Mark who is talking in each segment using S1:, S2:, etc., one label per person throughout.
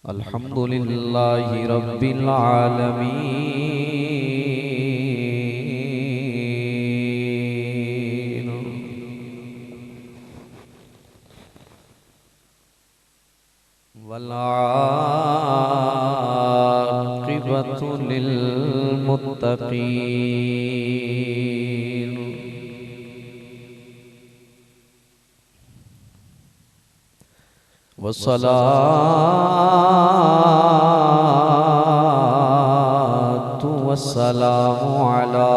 S1: अल्हम्दुलिल्लाहि रब्बिल आलमीन। वल आक़िबतु लिल मुत्तक़ीन। वस्सलातु वस्सलामु अला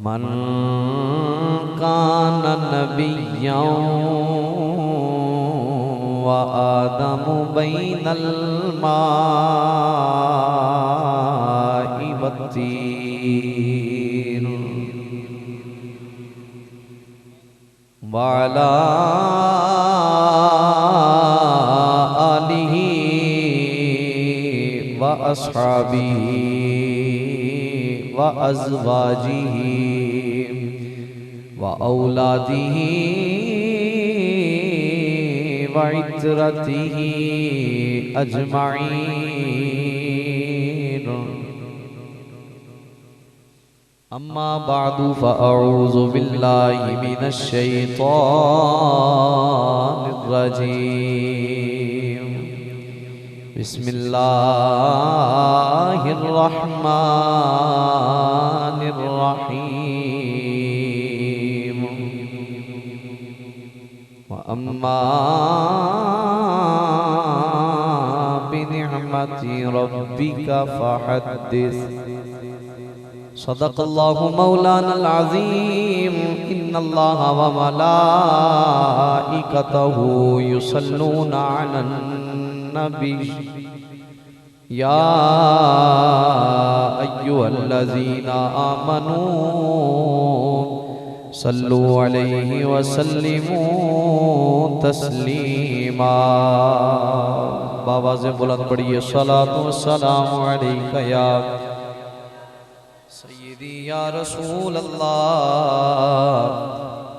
S1: मन काना नबिय्यन व आदमु बैनल माइ वत्तीन वाला आलिही व अस्हाबिही व अज़वाजिही व औलादिही व इत्रतिही अजमाईन। अम्मा बादु फ़अऊज़ु बिल्लाहि मिनश शैतानिर रजीम। बिस्मिल्लाहिर रहमानिर रहीम। व अम्मा बिनिअमति रब्बिका फ़हद्दिस। सदक़ल्लाहु मौलानल अज़ीम। इन्नल्लाहा व मलाइकतहु युसल्लूना अलन नबी या अय्युहल्लज़ीना आमनू सल्लु अलैहि व सल्लिमू तस्लीमा। बाबा से बुलंद पढ़िए सलातु वस्सलामु अलैका या सय्यदी या रसूल अल्लाह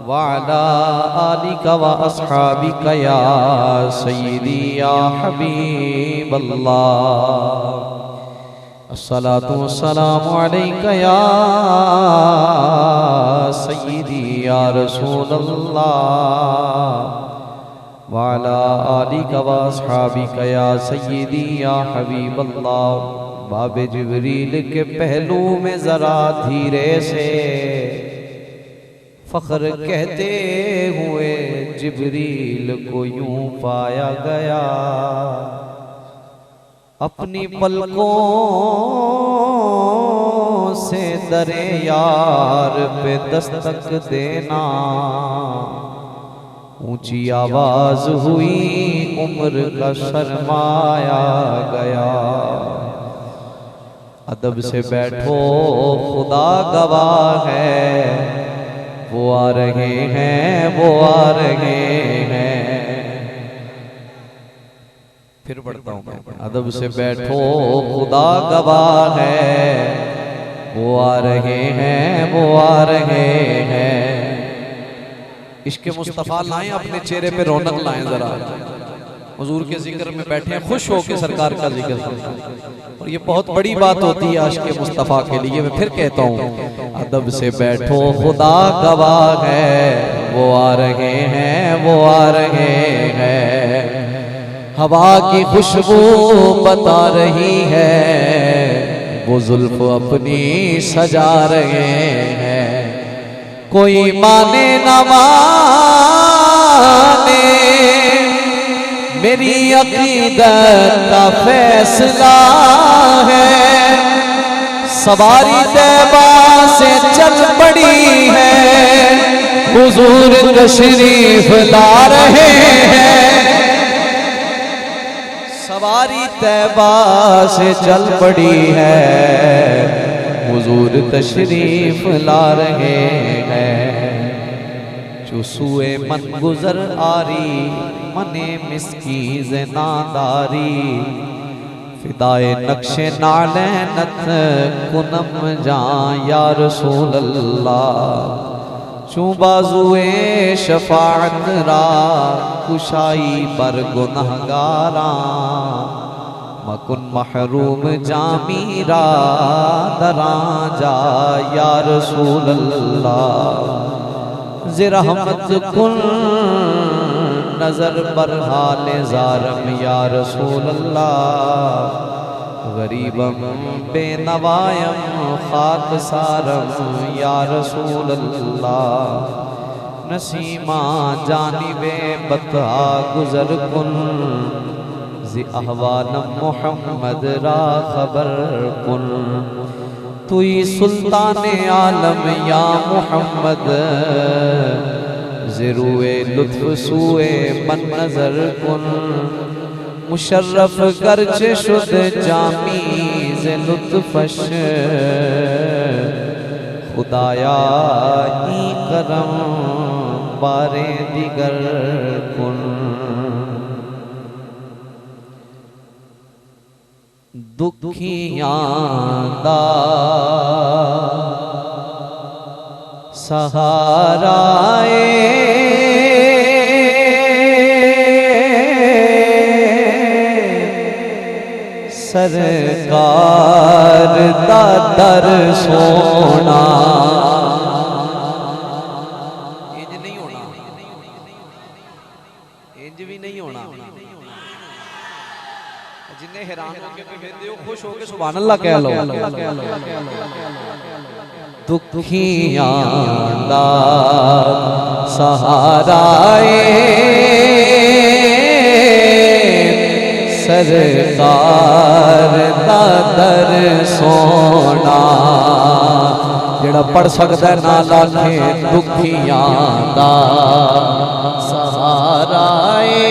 S1: व अला आलिका व अस्हाबिका या सय्यदी या हबीब अल्लाह। अस्सलातु वस्सलामु अलैका या सय्यदी या रसूल अल्लाह व अला आलिका व अस्हाबिका या सय्यदी या हबीब अल्लाह। बाबे जिब्रील के पहलू में जरा धीरे से फख्र कहते हुए जिब्रील को यूं पाया गया। अपनी पलकों से दरे यार पे दस्तक देना। ऊंची आवाज हुई उम्र का शर्माया गया। अदब से बैठो खुदा गवाह है, वो आ रहे हैं, वो आ रहे हैं। फिर पढ़ता हूँ मैं। अदब से बैठो खुदा गवाह है, वो आ रहे हैं, वो आ रहे हैं। इश्क़ मुस्तफ़ा लाएं, अपने चेहरे पे रौनक लाएं जरा। हुजूर के जिक्र में बैठे हैं, खुश हो के सरकार का जिक्र करें। और ये बहुत बड़ी बात होती है आशिक़ मुस्तफ़ा के लिए। मैं फिर कहता हूँ, अदब से बैठो खुदा गवाह है, वो आ रहे हैं, वो आ रहे हैं। हवा की खुशबू बता रही है, वो जुल्फ अपनी सजा रहे हैं। कोई माने न माने मेरी अकीदत का फैसला है। सवारी तैबा से चल पड़ी है, हुजूर तशरीफ ला रहे हैं। सवारी तैबा से चल पड़ी है, हुजूर तशरीफ ला रहे हैं। चुसुए मन गुजर आरी, मने मिस्कीज़ नादारी। फिदाए नक्शे नाले नथ कुनम जा या रसूल अल्लाह। चूं बाजुए शफाअत रा कुशाई बर गुनहगारा। मकुन महरूम जामीरा दरा जा या रसूल अल्लाह। ज़िरहमत कुन नजर बर हाल ज़ारम या रसूल अल्लाह। गरीबम बेनवायम खाक सारम या रसूल अल्लाह। नसीमा जानिबे बता गुजर कुन ज़ि अहवालम मोहम्मद रा खबर कुन। तुई सुल्तान आलम या मोहम्मद ज़िरुए लुत्फ सुए मन नजर कुन। मुशर्रफ गर्चे शुद जामी ज़े लुत्फश खुदाया ई करम बारे दिगर कुन। दुखियां दा सहाराए सरकार दा दर सोना। इंज नहीं होना, इंज भी नहीं होना। जिन्हें हैरान होके कहते हो खुश होके सुभान अल्लाह कह लो। दुखियां दा सहाराए सरकार दा दर सोना। जेड़ा पढ़ सकता है ना लाखे दुखियां दा सहाराए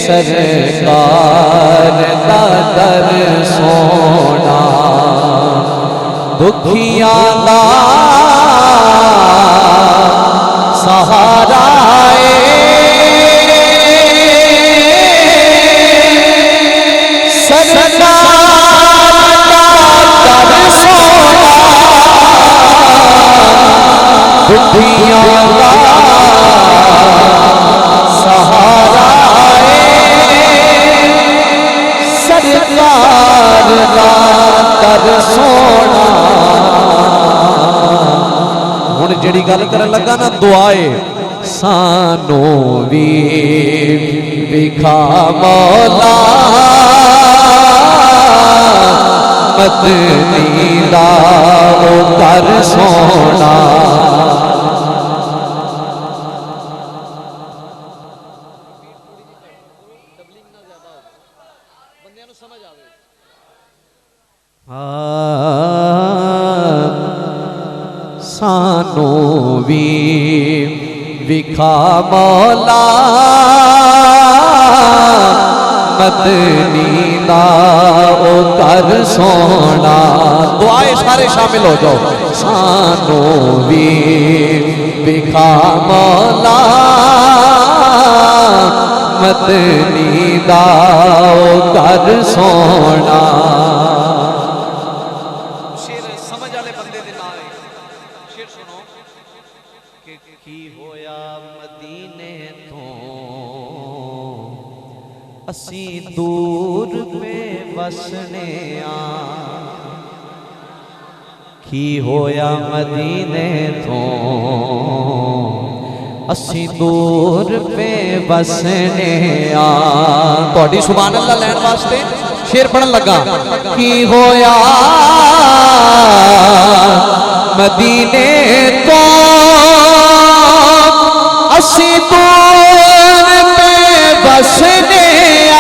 S1: सरकार दा दर सोना। दुखियां दा सहाराए दुखियां का सहाराए सरकार का कर सोना। हुण जिहड़ी गल करन लगा ना दुआए सानू भी विखा मौला मदनी दा ओ कर सोना। सानू भी विखा मौला मदनी दा ओ कर सोना। दुआए सारे शामिल हो जाओ। सानू भी विखा मौला मदनी दा ओ कर सोना। शेर समझ वाले बंदे दे नाल शेर सुनो कि की होया मदीने तो असी दूर पे बसने आ। की होया मदीने तो असी दूर पे बसने आ। तुहाडी सुभान अल्लाह लैन वास्ते शेर पढ़न लगा। की होया मदीने तो असी दूर पे बसने आ।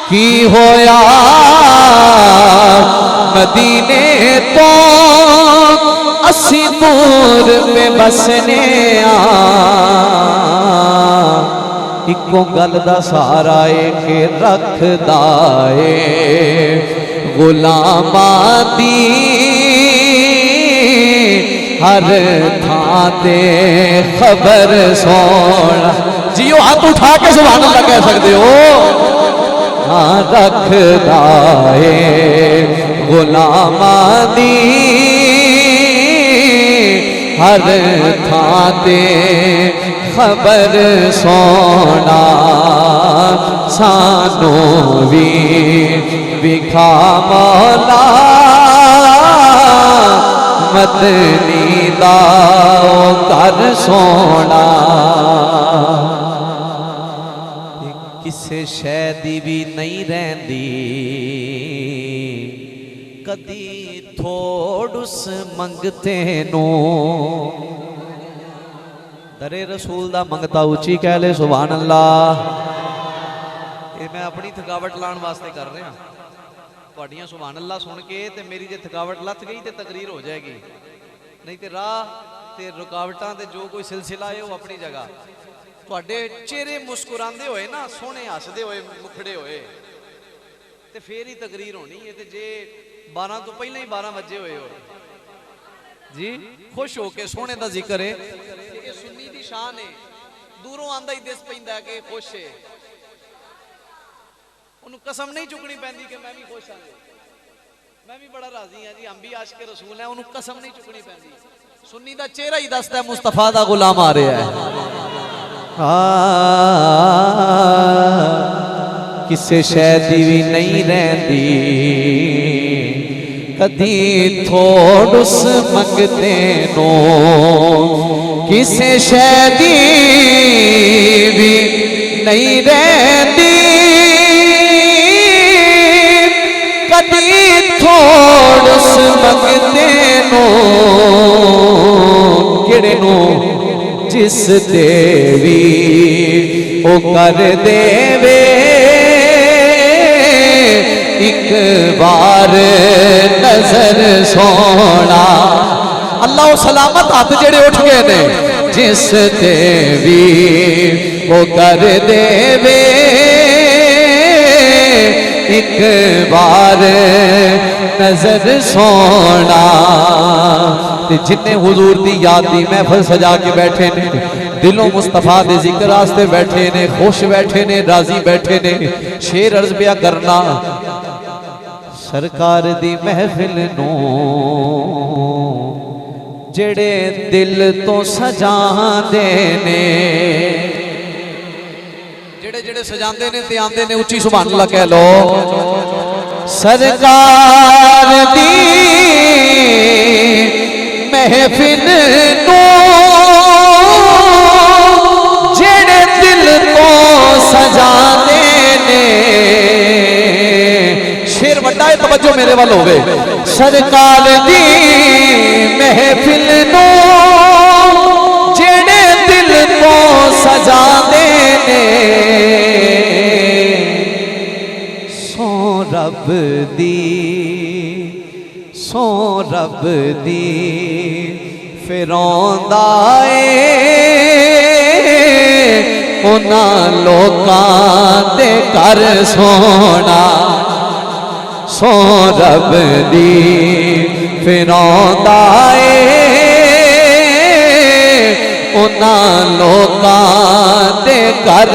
S1: की होया मदीने तो असी दूर पे बसने आ। इको गल दा सहारा है कि रखदा है गुलामां दी हर थां ते खबर सोना। जियो हाथ उठा के सुभान अल्लाह कह सकते हो। हाँ रखदा है गुलामां दी हर थां ते खबर सोना। सानू भी विखा मौला मदनी दा कर सोना। किसे शै दी भी नहीं रहिंदी कदी थोड़ उस मंगते नू। दरे रसूल दा मंगता उची कह ले सुभान अल्लाह। ये मैं अपनी थकावट लाने वास्ते कर रहा। तुहाडियां सुभान अल्लाह सुन के ते मेरी जे थकावट लथ गई तो तकरीर हो जाएगी, नहीं तो राह ते रुकावटां ते जो कोई सिलसिला है वो अपनी जगह। तुहाडे चेहरे मुस्कुरांदे होए ना, सोहने हसदे होए, मुखड़े होए ते फिर ही तकरीर होनी है। ते जे 12 तो पहले ही 12 बजे होए हो जी खुश होके सोहने दा जिक्र है। ये सुन्नी दी शान है। दूरों आंदा ही दिस पैंदा कि खुश है, उन्होंने कसम नहीं चुकनी पैंदी कि मैं भी खुश हाँ, मैं भी बड़ा राजी हाँ जी, हम भी आशिक रसूल हैं। उन्होंने कसम नहीं चुकनी पैंदी। सुन्नी दा चेहरा ही दसदा है मुस्तफा दा गुलाम आ रहा है। किसे शै दी भी नहीं रहिंदी कदी थोड़ उस मंगते नो। किसे शै दी भी नहीं रहिंदी कदी थोड़ उस मंगते नो। किहड़े नो जिस देवी ओ कर देवे एक बार नजर सोना। अल्लाह सलामत हाथ जेड़े उठ गए ने जिस देवी ओ कर देवे एक बार नजर सोना। जिन्हें हुजूर दी याद दी महफिल सजा के बैठे ने, दिलों मुस्तफा दे जिक्र वास्ते बैठे ने, खुश बैठे ने, राजी बैठे ने। शेर अर्ज पिया करना सरकार दी महफिल नू जेड़े दिल तो सजांदे ने, जेड़े जेड़े सजांदे ने ते आंदे ने उच्ची सुभान अल्लाह कह लो। सरकार दी महफिल नू जेड़े दिल तो सजांदे ने। शेर वड्डा है, तवज्जो मेरे वाल होवे। सरकार दी महफिल नू जेड़े दिल तो सजांदे ने। सो रब दी फिरौंदा ए उन्हां लोकां दे कर सोना। सो रब दी फिरौंदा ए उन्हां लोकां दे कर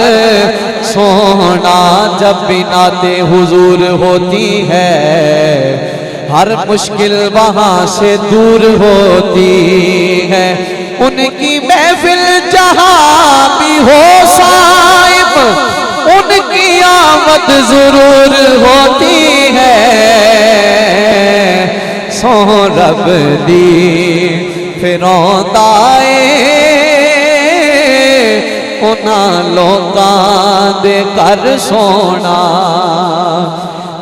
S1: सोना। जब बिना ते हुजूर होती है हर मुश्किल वहां से दूर होती है। उनकी महफिल जहां भी हो साहिब उनकी आमद जरूर होती है। सो रब दी फिरौंदा ए उन्हां लोकां दे कर सोना।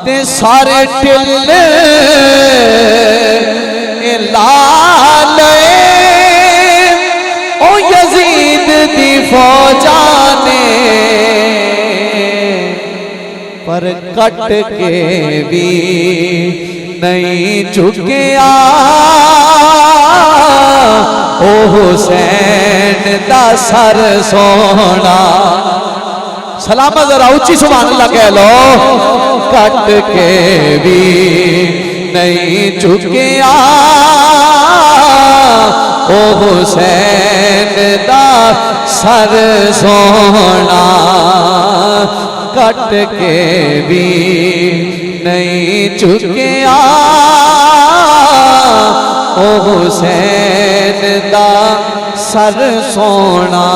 S1: ते सारे टिल लाल ओ यजीद दी फौजा ने पर कट के भी नहीं चुकिया ओ हुसैन दा सर सोना। सलामत जरा उच्ची सुभान अल्लाह कह लो। कट के भी नहीं चुकिया ओ हुसैन दा सर सोना कट के भी नहीं झुकिया, ओ हुसैन दा सर सोना।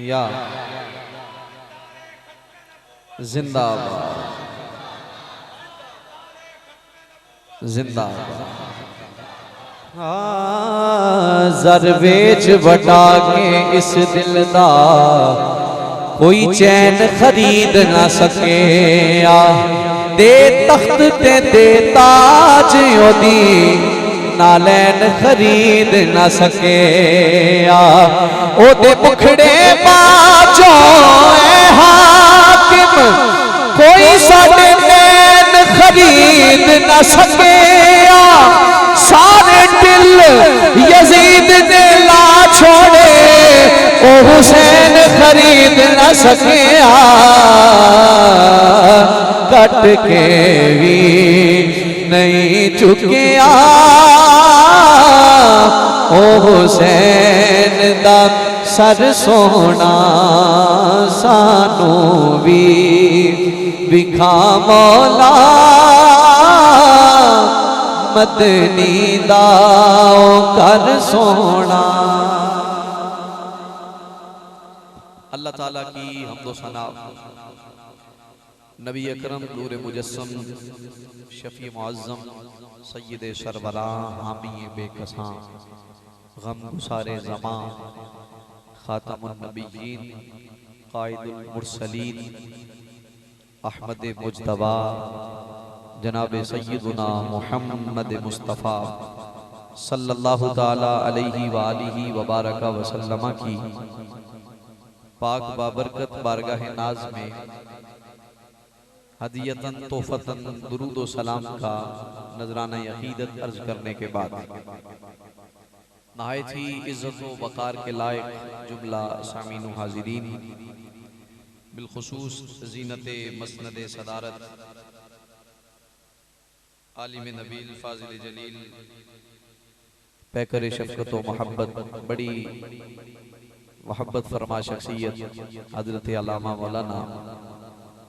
S1: या जिंदाबाद जिंदाबाद। ज़र बेच बटा के इस दिल दा कोई चैन खरीद ना सके, दे तख्त ते दे ताज ओदी नालैन खरीद ना सके, ओदे मुखड़े बाजो ऐ हाकिम कोई साडे नैन खरीद ना सके, सारे दिल यजीद ने ला छोड़े, ओ हुसैन खरीद ना सके, कट के भी नहीं झुकिया, ओ हुसैन दा सर सोना सानू भी विखा मौला, मदनी दा कर सोना। अल्लाह ताला की हम्दो सना नबी अकरम नूर मुजस्सम शफी मुअज़्ज़म सय्यद सरवरा हामी बेकसां गम गुसारे ज़मां खातमुन नबिय्यीन कायदुल मुरसलीन अहमद मुज्तबा जनाब सय्यदुना मुहम्मद मुस्तफ़ा सल्लल्लाहु ताला अलैहि व आलिहि व बारका व सल्लमा की पाक बाबरकत बारगाह नाज में हदियतन तोहफतन दुरूद व सलाम का नजराना अकीदत अर्ज करने के बाद नहायत ही इज्जत व वक़ार के लायक जुमला सामीन व हाज़िरीन, बिलखुसूस ज़ीनत मसनद सदारत आलिम नबील फाजिल जलील पैकर शफ़क़त व मोहब्बत बड़ी मोहब्बत फरमा शख्सियत हज़रत अल्लामा मौलाना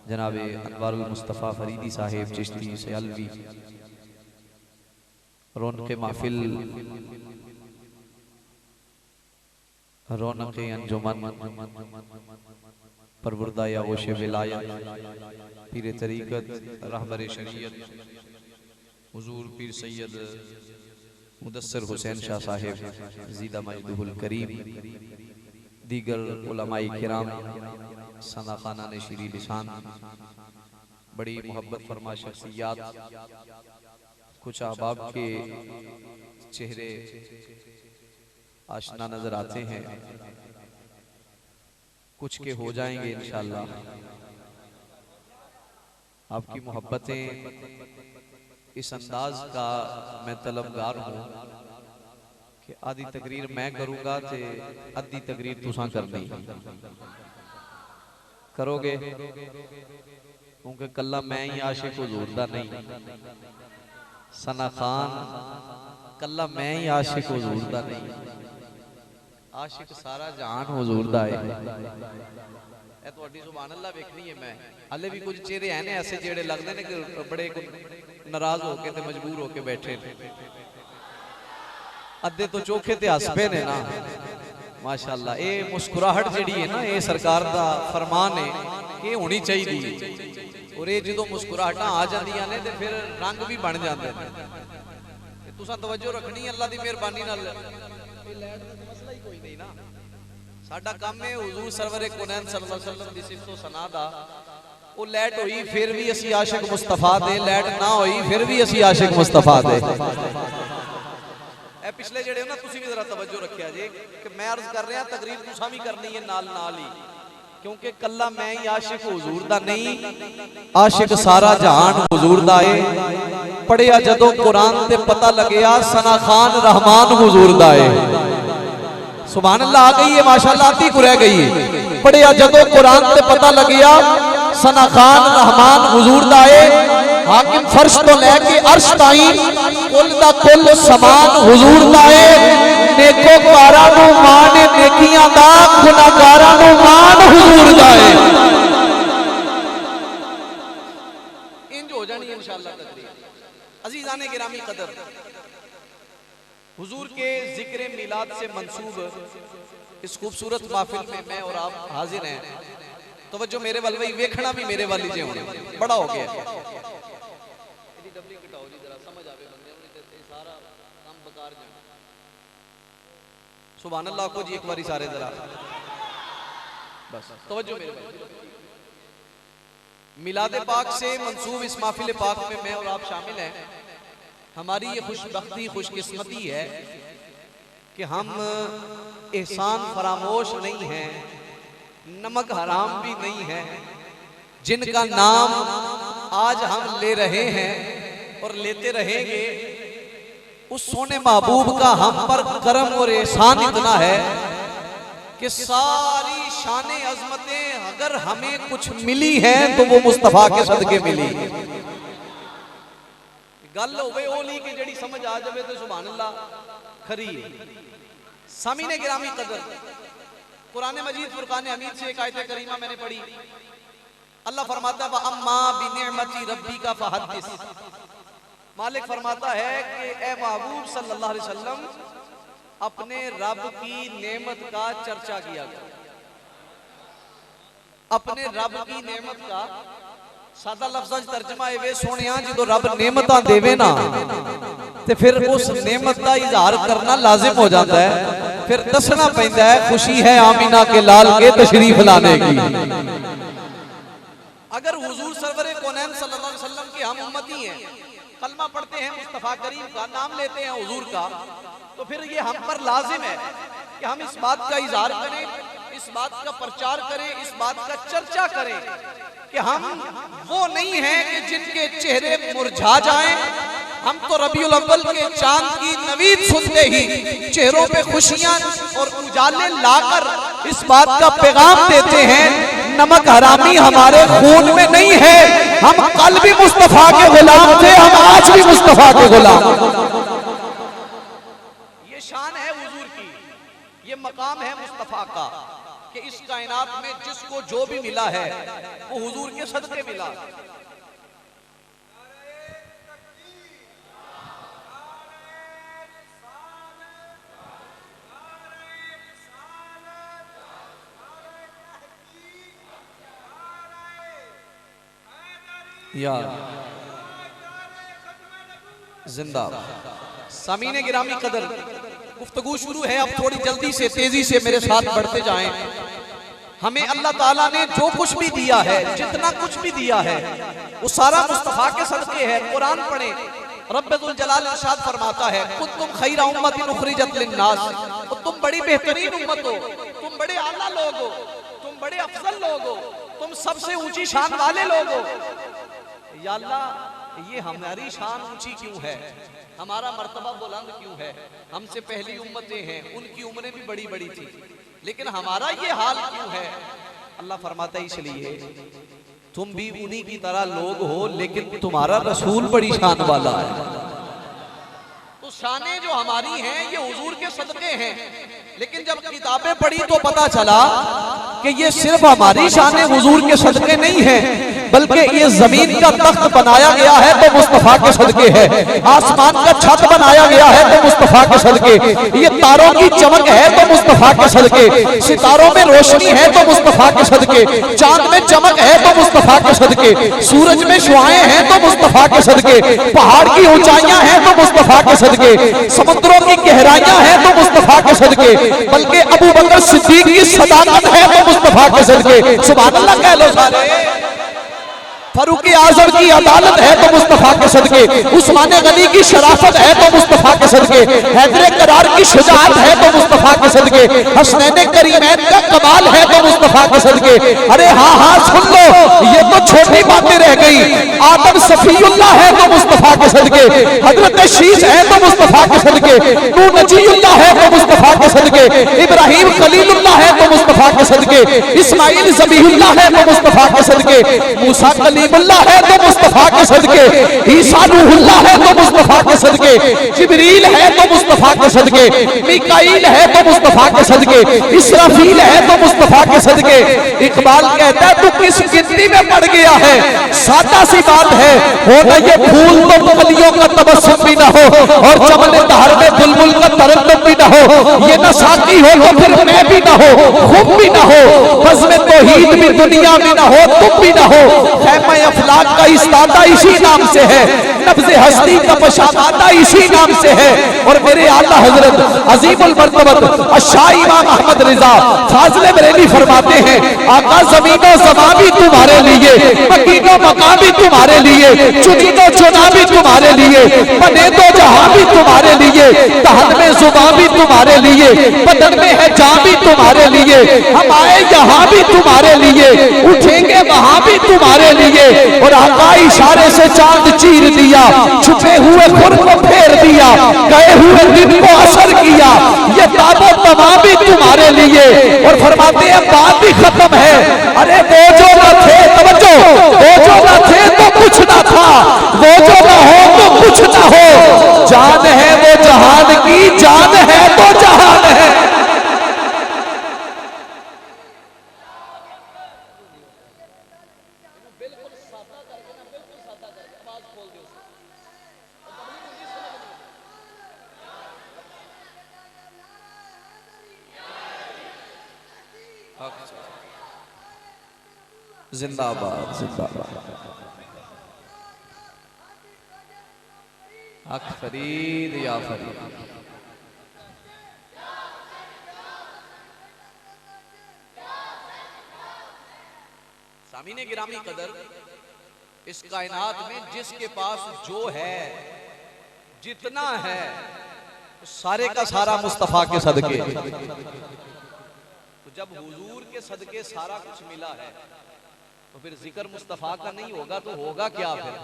S1: जनाब अनवारुल मुस्तफ़ा फरीदी साहिब चिश्ती से अलवी रौनक़ महफिल रौनक़ अंजुमन परवरदा यागोश विलायत पीर तरीक़त रहबर शरीयत हुज़ूर पीर सैयद मुदस्सिर हुसैन शाह साहिब ज़ीदा मजदुहुल करीम दीगर उलमाए किराम सना खाना ने शीरी लिसान बड़ी मोहब्बत फरमा शख्सियात, कुछ अहबाब के चेहरे आशना नजर आते हैं, कुछ के हो जाएंगे इंशाअल्लाह। आपकी मोहब्बतें इस अंदाज का मैं तलबगार हूँ कि आधी तकरीर मैं करूँगा तो आधी तकरीर तुसां करनी करोगे, क्योंकि कल्ला मैं ही आशिक हुजूर दा नहीं, सना खान कल्ला मैं ही आशिक हुजूर दा नहीं, आशिक सारा जहान हुजूर दा है। ए तुहाडी सुभान अल्लाह वेखनी है मैं हाले भी कुछ चेहरे हैं ने ऐसे जेड़े लगदे ने कि बड़े नाराज होके ते मजबूर होके बैठे ने, अद्धे तो चोखे ते हस पे ने ना माशाअल्लाह। ये मुस्कुराहट जिहड़ी है ना ये सरकार दा फरमान है कि होनी चाहिए, और ये जो मुस्कुराहटां आ जांदियां ने ते फिर रंग भी बन जांदे ने। ते तुसां तवज्जो रखनी अल्लाह दी मेहरबानी नाल, ये लैट दा मसला ही कोई नहीं ना, साडा काम है हुजूर सरवर कोनैन सल्लल्लाहु अलैहि वसल्लम दी सिफत व सना दा। वो लैट होई फिर भी असी आशिक मुस्तफा दे, लैट ना होई फिर भी असी आशिक मुस्तफा दे। पिछले जेड़े ना तुसी भी जरा तवज्जो रखिया जे कि मैं अर्ज कर रहा तकरीर तुसां भी करनी है नाल नाल ही, क्योंकि कल्ला मैं ही आशिक हुजूर दा नहीं, आशिक सारा जहान हुजूर दा है। पढ़िया जदों कुरान ते पता लगया सना खान रहमान हुजूर दा है, सुभान अल्लाह आ गई है माशाअल्लाह, आती को रह गई है। पढ़िया जदों कुरान ते पता लगिया सना खान रहमान हुजूर दा है हाकिम फर्श तो लैके अर्श ताई कुल दा कुल समान हुजूर दा है। नेकोकारां नू मान नेकियां दा, गुनाहगारां नू मान हुजूर दा है। इंज हो जानी इंशाअल्लाह तकरीर। अजीजान गिरामी कदर, हुजूर के जिक्र मिलाद से मंसूब इस खूबसूरत महफिल में मैं और आप हाजिर हैं। तवज्जो मेरे वाल भाई, वेखना भी मेरे वाली जे होने बड़ा हो गया। सुभान अल्लाह को जी एक बारी सारे जरा बस तवज्जो मेरे वाली। मिलाद पाक से मंसूब इस महफिल पाक में मैं और आप शामिल हैं। हमारी ये खुशबख्ती खुशकिस्मती है कि हम एहसान फरामोश नहीं हैं, नमक हराम भी नहीं है। जिनका नाम आज हम ले रहे हैं और लेते रहेंगे, उस सोने महबूब का हम पर करम और एहसान इतना है कि सारी शाने अजमतें अगर हमें कुछ मिली हैं तो वो मुस्तफा के सदके मिली। गल होवे ओली की जड़ी समझ आ जावे तो सुभान अल्लाह खरी है। सामीने गिरामी कदर, कुरान मजीद फुरकान हमीद से एक आयत करीमा मैंने पढ़ी। अल्लाह फरमाता है अम्मा बिनिअमति रब्बी का फहद्दिस। मालिक फरमाता है कि ए महबूब सल्लल्लाहु अलैहि वसल्लम अपने रब की नेमत का चर्चा किया करो। अपने रब की नेमत का सादा लफ्ज़ तर्जमा है सोनिया जो रब नेमत देवे ना ते फिर उस नेमत का इजहार करना लाजिम हो जाता है। फिर दसना पैंदा है खुशी है आमीना के लाल के तशरीफ लाने की। अगर हुजूर सरवरे कौनैन सल्लल्लाहु अलैहि वसल्लम के हम उम्मती हैं, कलमा पढ़ते हैं मुस्तफा करीम का, नाम लेते हैं हुजूर का, तो फिर ये हम पर लाजिम है कि हम इस बात का इजहार करें, इस बात का प्रचार करें, इस बात का चर्चा करें कि हम वो नहीं हैं कि जिनके चेहरे मुरझा जाएं। हम तो रबीउल अव्वल के चांद की नवीद सुनते ही चेहरों पे खुशियां और उजाले लाकर इस बात का पैगाम देते हैं नमक हरामी हमारे खून में नहीं है। हम कल भी मुस्तफा के गुलाम थे, हम आज भी मुस्तफा के गुलाम। ये शान है हुजूर की, ये मकाम है मुस्तफा का कि इस कायनात में जिसको जो भी मिला है वो हुजूर के सदके मिला। यार जिंदा सामीने गिरामी कदर, गुफ्तगू शुरू है। अब थोड़ी जल्दी से तेजी से मेरे साथ बढ़ते जाएं। हमें अल्लाह ताला ने जो कुछ भी दिया है, जितना कुछ भी दिया है, वो सारा मुस्तफा के सदके है। कुरान पढ़े, रब्बुल जलाल इरशाद फरमाता है कुंतुम खैरा उम्मतिन उखरिजत लिन्नास, तुम बड़ी बेहतरीन उम्मत हो, तुम बड़े आला लोग हो, तुम बड़े अफजल लोग हो, तुम सबसे ऊंची शान वाले लोग हो। या अल्लाह ये हमारी शान ऊंची क्यों है, हमारा मर्तबा बुलंद क्यों है? हमसे पहली उम्मतें हैं, उनकी उम्रें भी बड़ी बड़ी थी, लेकिन हमारा ये हाल क्यों है? अल्लाह फरमाता है इसलिए तुम भी उन्हीं की तरह लोग हो, लेकिन तुम्हारा रसूल बड़ी शान वाला है। तो शानें जो हमारी हैं ये हुजूर के सदके हैं, लेकिन जब किताबें पढ़ी तो पता चला कि ये सिर्फ हमारी शानें हुजूर के सदके नहीं है, बल्कि ये जमीन का तख्त बनाया गया है तो मुस्तफा के सदके है, आसमान का छत बनाया गया है तो मुस्तफा के सदके, ये तारों की चमक है तो मुस्तफा के सदके, सितारों में रोशनी है तो मुस्तफा के सदके, चांद में चमक है तो मुस्तफा के सदके, सूरज में शुआएं हैं तो मुस्तफा के सदके, पहाड़ की ऊंचाइयां हैं तो मुस्तफा के सदके, समुद्रों की गहराइयां हैं तो मुस्तफा के सदके, बल्कि अबू बकर सिद्दीक की सदाकत है तो मुस्तफा के सदके। सुभान अल्लाह कह लो सारे। फारूक आजम की अदालत है तो मुस्तफा के सदके, उस्मान गनी की शराफत है तो मुस्तफा के सदके, हैदर करार की शुजाअत है तो मुस्तफा के सदके, हसनैन करीमैन का कमाल है तो मुस्तफा के सदके। अरे हाँ हाँ सुन लो, ये तो छोटी बातें रह गई। आदम सफीउल्लाह है तो मुस्तफा के सदके, हजरत शीश है तो मुस्तफा के सदके, नूह नजीउल्लाह है तो मुस्तफा के सदके, इब्राहिम खलीलुल्लाह है तो मुस्तफा के सदके, इस्माइल ज़बीहुल्लाह है तो मुस्तफा के सदके, मूसा कलीमुल्लाह है तो मुस्तफा के सदके, ईसा रूहुल्लाह है तो मुस्तफा के सदके, जिब्रील है तो मुस्तफा के सदके, मिकाईल है तो मुस्तफा के सदके, इसराफील है तो मुस्तफा के सदके। इकबाल कहता है तू किस गिनती में पड़ गया है, सादा सी बात है, हो ना ये फूल तो कलियों का तबस्सुम भी ना हो और चमन दहर में बुलबुल का तरन्नुम भी ना हो, ये ना साकी हो तो फिर मैं भी ना हो, खुद भी ना हो, बज़्म तौहीद भी दुनिया में ना हो, तुम भी ना हो। खैमा अफलाक का इस्तादा इसी नाम से है, नब्ज़े हस्ती का पशादादा इसी नाम से है। और मेरे आला हजरत अजीमुल मर्तबत शाह इमाम अहमद रिजा फाज़िले बरेली फरमाते हैं, आका ज़मीनो ज़मा भी तुम्हारे लिए, मकीनो मकाम भी तुम्हारे लिए, चुनीनो चुना भी तुम्हारे लिए, बने दो जहां भी तुम्हारे लिए, दहन में जुबान भी तुम्हारे लिए, बदन में है जान भी तुम्हारे लिए, हम आए यहाँ भी तुम्हारे लिए, उठेंगे वहां भी तुम्हारे लिए। और आका इशारे से चांद चीर दिया, छुपे हुए खुर को फेर दिया, गए हुए दिन को असर किया, ये ताबो तमाम भी तुम्हारे लिए। और फरमाते हैं बात ही खत्म है, अरे वो जो न थे, तवज्जो, वो जो न थे तो कुछ ना था, वो जो न हो तो कुछ ना हो, जान है वो जहान की, जान है तो जहान है। जिंदाबाद जिंदाबाद। हक फरीद या फरीद। सामीने गिरामी कदर, इस कायनात में जिसके पास जो है, जितना है, सारे का सारा मुस्तफा के सदके। तो जब हुजूर के सदके सारा कुछ मिला है तो फिर जिक्र मुस्तफा का नहीं होगा तो होगा क्या? फिर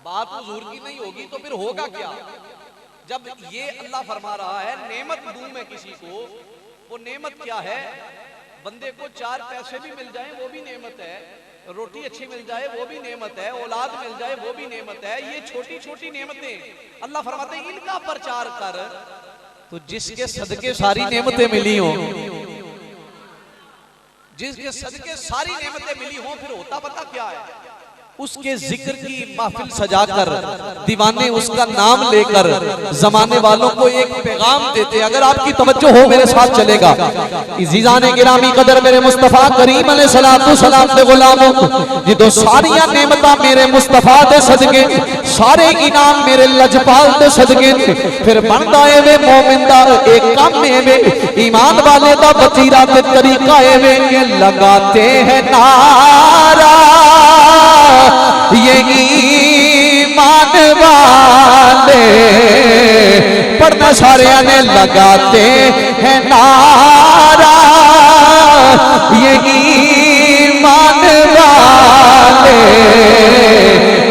S1: बात हुजूर की नहीं होगी तो फिर होगा क्या? जब ये अल्लाह फरमा रहा है नेमत दूं मैं किसी को, वो नेमत क्या है? बंदे को 4 पैसे भी मिल जाए वो भी नेमत है, रोटी अच्छी मिल जाए वो भी नेमत है, औलाद मिल जाए वो भी नेमत है। ये छोटी छोटी नेमतें अल्लाह फरमाते हैं इनका प्रचार कर। तो जिसके सदके सारी नेमतें मिली हो, जिसके सदके सारी नेमतें मिली हो, फिर होता पता क्या है? उसके जिक्र की महफिल सजाकर दीवाने उसका नाम लेकर जमाने वालों को एक पैगाम देते। अगर आपकी तवज्जो हो मेरे साथ चलेगा। इज़ीज़ाने गिरामी कदर मेरे मुस्तफा करीम अलैहिस्सलातु सलाम दे गुलामों, जिदो सारियां नेमतां मेरे मुस्तफा दे सदके, सारे इनाम मेरे लजपाल दे सदके, फिर बनदा है वे मोमिन दा एक काम है वे ईमान वाले दा वतीरा ते तरीका है वे के लगाते हैं नारा ये ईमान वाले, पढ़ना सारे ने लगाते हैं नारा ये ईमान वाले,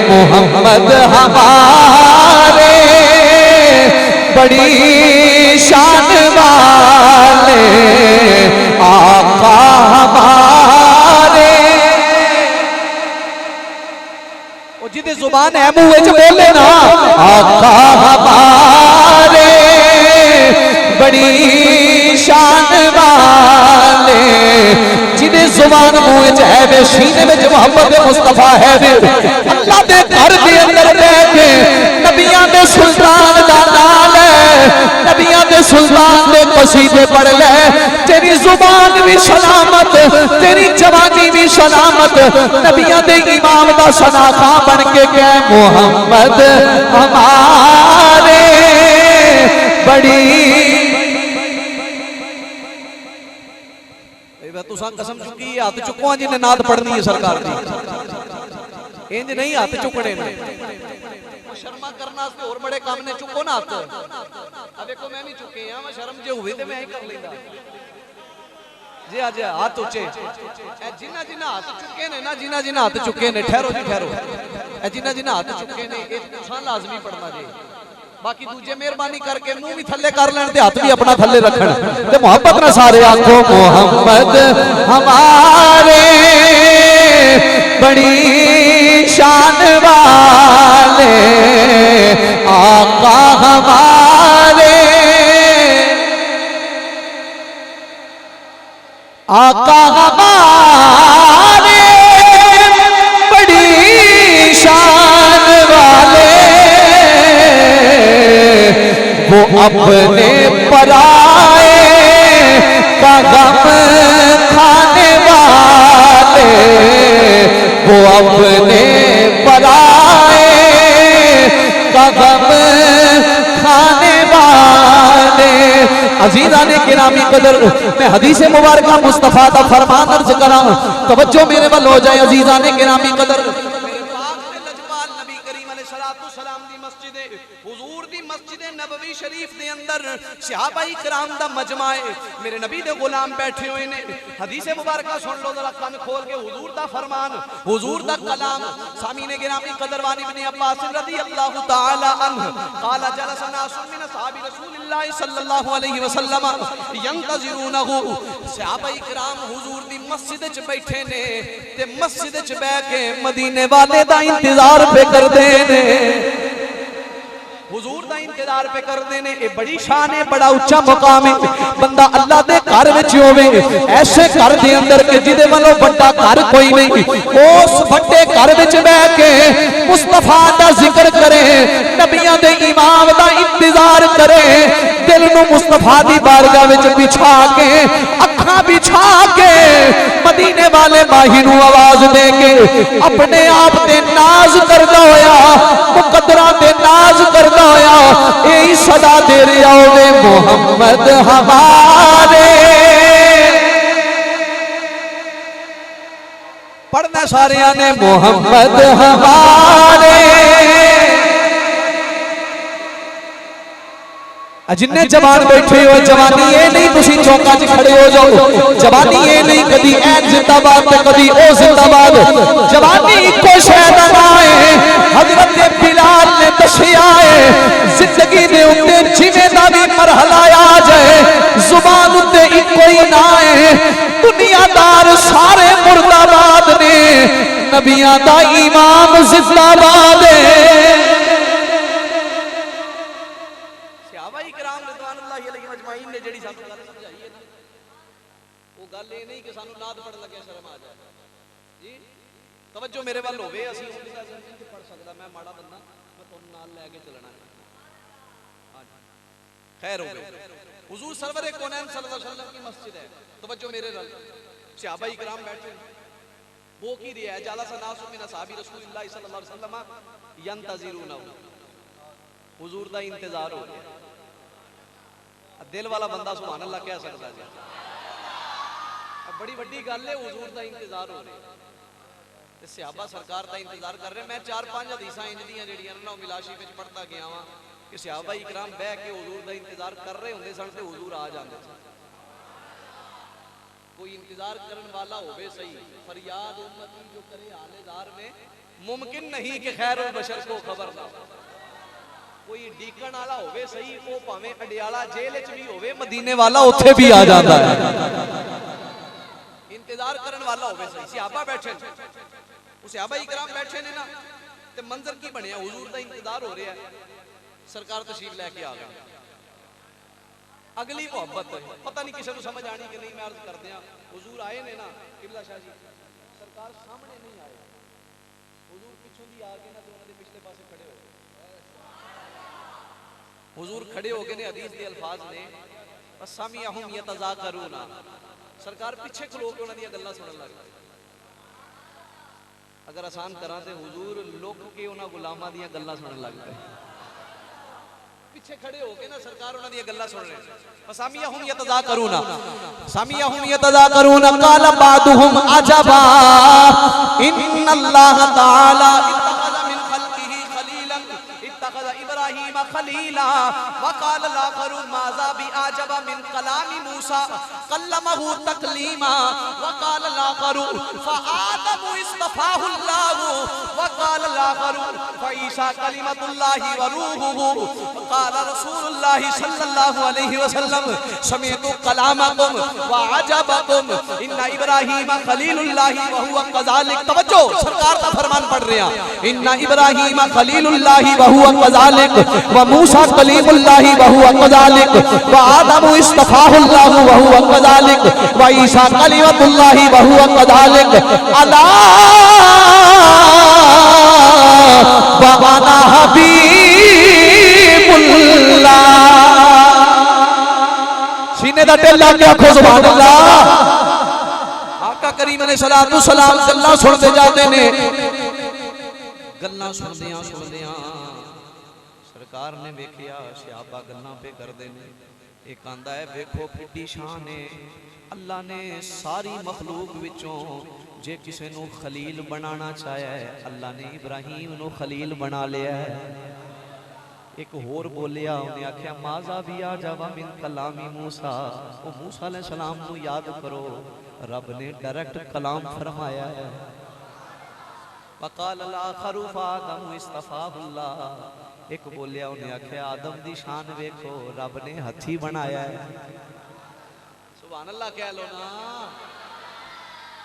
S1: मोहम्मद हमारे बड़ी शान वाले, आका हमारे। जिदे जुबान है मुंह च बोले ना, आका हमारे बड़ी शान वाले, जिदे जुबान मुंह च है वे सीने में मोहब्बत मुस्तफा है वे अल्लाह दे घर दे अंदर बैठे नबियां दे सुल्तान दा नाल है, नबियां दे सुल्तान दे कसीदे पढ़ ले, तेरी जुबान भी सलामत, तेरी जवानी भी सलामत, नबियां दे इमाम दा सनाखा बन के कह मोहम्मद हमारे बड़ी। तुसा कसम चुकी हाथ चुको जिन्हें नाद पढ़नी है सरकार की, इंज नहीं हाथ चुकने ने, शर्मा करना और बड़े काम ने चुको ना हाथ। अब देखो मैं भी चुके हैं, मैं शर्म जो हुई तो मैं ही कर लेंदा। जी आज हाथ ऊंचे जिन्ना जिन्ना हाथ चुके ने ना जिन्ना जिन्ना हाथ चुके ने ठहरो जी ठहरो जिन्ना जिन्ना हाथ चुके ने लाजमी पढ़ना जी बाकी दूजे मेहरबानी करके मुंह भी थल्ले कर लें ते हाथ भी अपना थल्ले रखन ते मोहब्बत ना सारे आखो मोहम्मद हमारे बड़ी शान वाले आका हमारे आका हमारे बड़ी शान वाले वो अपने पराए का गम खाने वाले वो अपने पराए का गम खाने वाले अजीजा ने गिरामी कदर मैं हदीस मुबारक मुस्तफा का फरमान अर्ज करा तवज्जो मेरे वाल हो जाए अजीजा ने गिरामी कदर शरीफ दे अंदर सहाबाई किराम दा मजमा है मेरे नबी दे गुलाम बैठे हुए ने हदीस मुबारक सुन लो जरा कान खोल के हुजूर दा फरमान हुजूर दा कलाम सामीने गिरामी कदरवानी इब्न अब्बास रज़ियल्लाहु ताला अन्हु काला जलसना सुमिन सहाबी रसूलुल्लाह सल्लल्लाहु अलैहि वसल्लम यंतज़िरूनहु सहाबाई किराम हुजूर दी मस्जिद च बैठे ने ते मस्जिद च बैठ के मदीने वाले दा इंतजार पे करदे ने हुजूर दा इंतजार पे करते ने ये बड़ी शान है बड़ा उच्चा मुकाम है बंदा अल्लाह दे घर विच होवे ऐसे घर दे अंदर के जिदे वालों बड़ा घर कोई नहीं उस बड़े घर विच बैठ के मुस्तफा दा जिक्र करे नबियां दे इमाम दा इंतजार करे दिल नु मुस्तफा दी बारगाह विच बिछा के अखां बिछा के मदीने वाले माही नु आवाज दे के अपने आप ते नाज करदा होया मुकद्दरा ते नाज करदा होया यही सदा दे रहा होवे मोहम्मद हमारे पढ़ना सारे ने मोहम्मद हमारे जिन्ने जवान बैठे हो जवानी ये नहीं तुसी चौका च खड़े हो जाओ जवानी ये नहीं कदी ऐ जिंदाबाद ते कदी ओ जिंदाबाद जवानी इको शय दा नाम है हजरत बिलाल ने दसिया है जिंदगी दे उत्ते जिवें दा भी मरहला आ जाए जुबान उत्ते इको ही ना है दुनियादार सारे मुर्दाबाद ने नबियां दा इमाम जिंदाबाद है तवज्जो मेरे वाल होवे असीं पढ़ सकदा मैं माड़ा बंदा मैं तुहानू नाल लेके चलना खैर होवे हुजूर सरवर कौनैन सल्लल्लाहु अलैहि वसल्लम की मस्जिद है तवज्जो मेरे नाल सहाबा इकराम बैठे वो की रिया है जाला सनासु मिन असहाबी रसूलुल्लाह सल्लल्लाहु अलैहि वसल्लम यंतज़िरूना हुजूर दा इंतजार हो रहा दिल वाला बंदा सुभान अल्लाह कह सकदा जी बड़ी वड्डी गल है हुजूर दा इंतजार हो रहा सहाबा सरकार का इंतजार कर रहे मैं 4-5 हदीसां इंज दियां जेहड़ियां ना मिलाशी विच पढ़ता गया वां कि सहाबा इकराम बह के हुजूर का इंतजार कर रहे होंदे सन ते हुजूर आ जांदे सन कोई इंतजार करने वाला होवे सही फरियाद उम्मती जो करे हालेदार में मुमकिन नहीं कि खैरुल बशर को खबर ना कोई डीकन वाला होवे सही वो भावें अडियाला जेल च भी होवे मदीने वाला उत्थे भी आ जाता है इंतजार करने वाला होवे सही सहाबा बैठे सहाबा इकराम बैठे ने ना ते मंजर की बनया हुजूर दा इंतजार हो रहा है सरकार तशरीफ लेके आ गए अगली मोहब्बत पता नहीं किसी को समझ आनी कि नहीं मैं अर्ज कर दिया हुजूर आए ने ना किबला शाह जी सरकार सामने नहीं आए हुजूर पिछों दी आ गए ना तो उन्हां दे पिछले पासे खड़े हो गए हुजूर खड़े हो गए ने हदीस के अल्फाज ने वसमियहुम यतज़ाकरूना सरकार पीछे खलो के उन्हां दी गल्लां सुनन लग गए अगर आसान करा तो हुजूर लुक के उन्हां गुलामां दी गल्लां सुनन लग गए पीछे खड़े हो के ना सरकार उन्हां दी गल्लां सुन रहे फसामियहुम यतज़ाकरूना काला बादुहुम अजबा इन्नल्लाह तआला इत्तखज़ मिन खल्किही खलीलन इत्तखज़ इब्राहीम खलीला वकाल लाखरु माज़ा बि आजबा मिन कलामी मूसा कल्लमहु तकलीमा वकाल लाखरु फआदमु इस्तफाहुल्लाहु वकाल लाखरु फईसा कलिमतुल्लाहि व रूहुहु वकाल रसूलुल्लाहि सल्लल्लाहु अलैहि वसल्लम समिअतु कलामकुम व अजबकुम इन्ना इब्राहीम खलीलुल्लाहि व हुवा कज़ालिक। तवज्जो, सरकार का फरमान पढ़ रहे हैं। इन्ना इब्राहीम खलीलुल्लाहि व हुवा कज़ालिक व मूसा कलीमुल्लाहि व हुवा कज़ालिक व आदम इस्तफाहुल्लाहु व हुवा कज़ालिक व ईसा कलिमतुल्लाहि व हुवा कज़ालिक अला व अना हबीबुल्लाह। सीने दा टेला के आखो सुभान अल्लाह। आका करीम अलैहिस्सलातु सलाम गल्लां सुनते जाते ने, गल्लां सुनदियां सुनदियां सरकार ने वेखिया सहाबा गल्लां पे करदे ने। एक आंदा है वेखो किड्डी शान है, अल्लाह ने सारी मखलूक विचों जे किसी नू खलील बनाना चाहया है, अल्लाह ने इब्राहीम नू खलील बना लिया है। एक होर बोलिया, उन्हें आख्या माज़ा भी आ जावा मिन कलामी मूसा, ओ मूसा अलैहिस्सलाम नू याद करो, रब ने डायरेक्ट कलाम फरमाया है। वकाल आखरु फादम इस्तफाहुल्लाह, एक बोलिया, उन्हें आख्या आदम दी शान वेखो, रब ने हथी बनाया है। सुभान अल्लाह कह लो ना।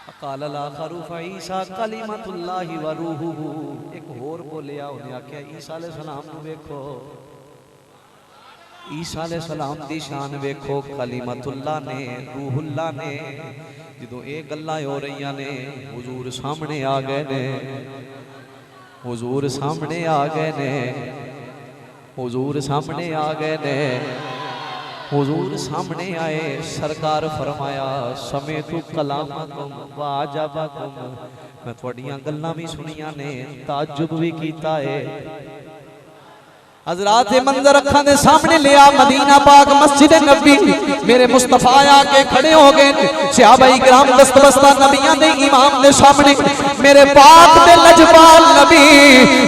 S1: वकाल आखरु फईसा कलिमतुल्लाहि व रूहुहु, एक होर बोलिया, उन्हें आख्या ईसा अलैहिस्सलाम नू वेखो, ईसा अलैहिस्सलाम दी शान वेखो, कलिमतुल्लाह ने रूहुल्लाह ने। जदों ये गल्लां हो रही ने हुजूर सामने आ गए ने, हुजूर सामने आ गए ने, हुजूर सामने आ गए ने, हुजूर सामने आए। सरकार फरमाया समेतु कलामकुम व अजबकुम, मैं तुहाड़ियां गल्लां भी सुनियां ने, ताज्जुब भी कीता है। हजरात मंजर अखा दे सामने लिया, मदीना पाक मस्जिद नबी, मेरे मुस्तफा आके खड़े हो गए। सहाबाई किराम दस्त बस्ता नबियां दे इमाम दे सामने मेरे पाक दे लजपाल नबी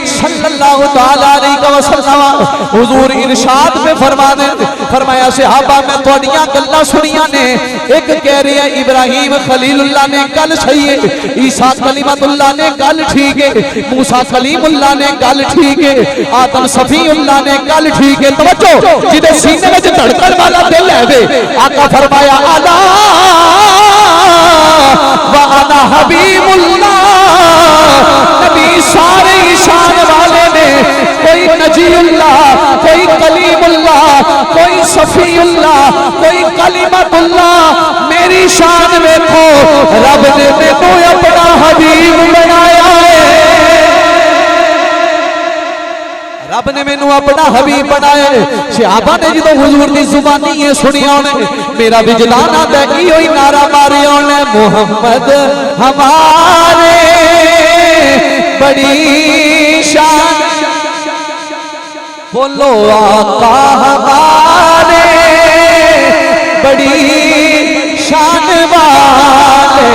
S1: सल्लल्लाहु तआला अलैहि वसल्लम हुजूर इरशाद में फरमाने, फरमाया सहाबा मैं तुहाड़ियां गल्लां सुनियां ने। एक कह रही है इब्राहीम खलीलुल्लाह ने गल सही है, ईसा कलीमतुल्लाह ने गल ठीक है, मूसा कलीमुल्लाह ने गल ठीक है, आदम सफीउल्लाह ने गल ठीक है। तवज्जो, जिदे सीने में धड़कन वाला दिल है वे, आका फरमाया अला व अना हबीबुल्लाह। नबी सारे ईशान वाले ने, कोई नजीउल्लाह, कोई कलीमुल्लाह, कोई सफीउल्लाह, कोई कलीमतुल्लाह। मेरी शान देखो, रब ने मेनू अपना हबीब बनाया है, रब ने मैनू अपना हबीब बनाया। सहाबा ने जो हुजूर की जुबानी ये सुनिया ने, मेरा विजलान आता की हुई नारा मारे ने, मोहम्मद हमारे बड़ी शान, बोलो आका हमारे बड़ी शान वाले,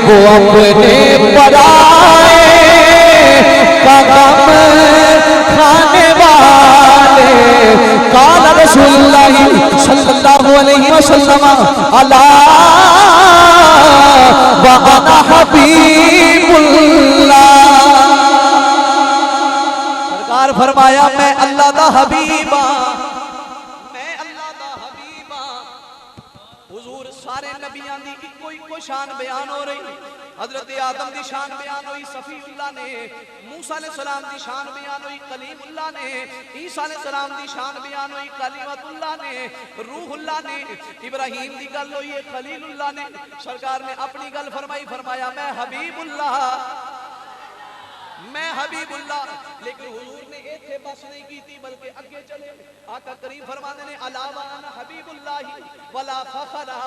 S1: वो अपने पराए का गम खाने वाले। काल रसूलुल्लाह सल्लल्लाहु अलैहि वसल्लम अला व अना हबीबुल्लाह। सरकार फरमाया मैं अल्लाह दा हबीबा, मैं अल्लाह दा हबीबा। हुजूर सारे नबियां दी इको शान बयान हो रही। हजरत आदम की शान बयान हुई, सफीउल्लाह ने, मूसा अलैहिस्सलाम की शान बयान हुई, कलीमुल्लाह ने, ईसा अलैहिस्सलाम की शान बयान हुई, कलीमतुल्लाह ने, रूहुल्लाह ने, इब्राहीम की गल हुई है, खलीलुल्लाह ने। सरकार ने अपनी गल फरमाई, फरमाया मैं हबीबुल्लाह, मैं हबीबुल्लाह। लेकिन हुजूर ने इत्थे बस नहीं की, बल्कि अगे चले। आका करीम फरमाते ने अला व अना हबीबुल्लाह वला फखरा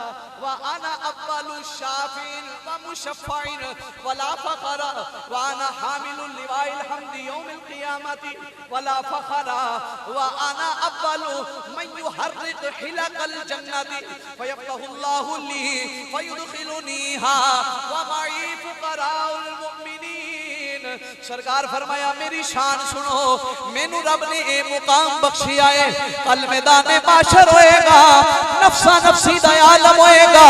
S1: व अना अव्वलु शाफिन व मुशफ़्फ़िन वला फखरा व अना हामिलुल लिवाइल हम्द यौमिल क़ियामति वला फखरा व अना अव्वलु मन युहर्रिक हिलकल जन्नति फयफ्तहुल्लाहु ली फयुदखिलुनीहा व मई फुक़राउल मुमिनीन। सरकार फरमाया मेरी शान सुनो, मैनू रब ने ए मुकाम बख्शिया है, कल मैदाने माशर होएगा, नफसा नफसी दा आलम होएगा,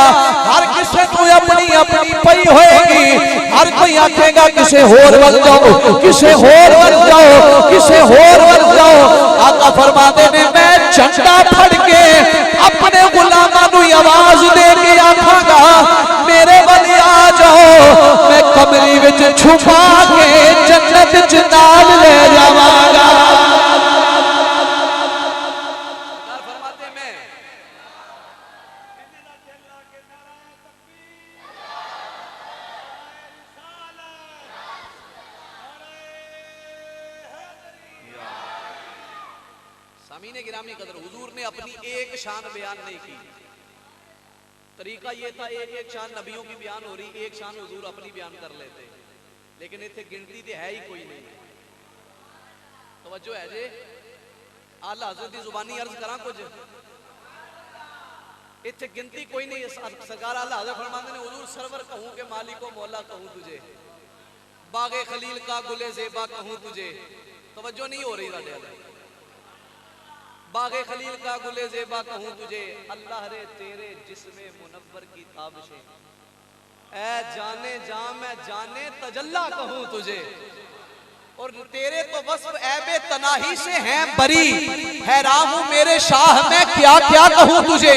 S1: हर किसे तू अपनी अपनी पई होएगी, हर कोई आखेगा किसे होर वल जाओ, किसे होर वल जाओ, किसे होर वल जाओ। आका फरमाते ने मैं झंडा फड़ के अपने गुलामां नू आवाज दे के आखांगा मेरे वल आ जाओ, मैं कमरी विच छुपा के जन्नत च नाल ले जावांगा। फरमाते मैं सामीने गिरामी कदर, हुजूर ने अपनी एक शान बयान नहीं की। तरीका ये था एक एक शान नबियों की बयान हो रही, एक शान हुजूर अपनी बयान कर लेते, लेकिन इतने गिनती तो है ही कोई नहीं। तवज्जो है जे आला हज़रत की जुबानी अर्ज करा कुछ, इतने गिनती कोई नहीं। सरकार आला हज़रत फरमाते ने हुजूर सरवर कहूं के मालिको मौला कहूं तुझे, बागे खलील का गुले ज़ेबा कहूं तुझे। तवज्जो नहीं हो रही साडे वाले, बागे खलील का गुले ज़ेबा कहूं तुझे, अल्लाह रे तेरे जिस्मे मुनव्वर की ताबिशें, ऐ जाने जा मैं जाने तजल्ला कहूं तुझे, और तेरे तो वस्फ ऐबे तनाही से हैं बरी, हैरान हूं मेरे शाह मैं क्या क्या कहूं तुझे।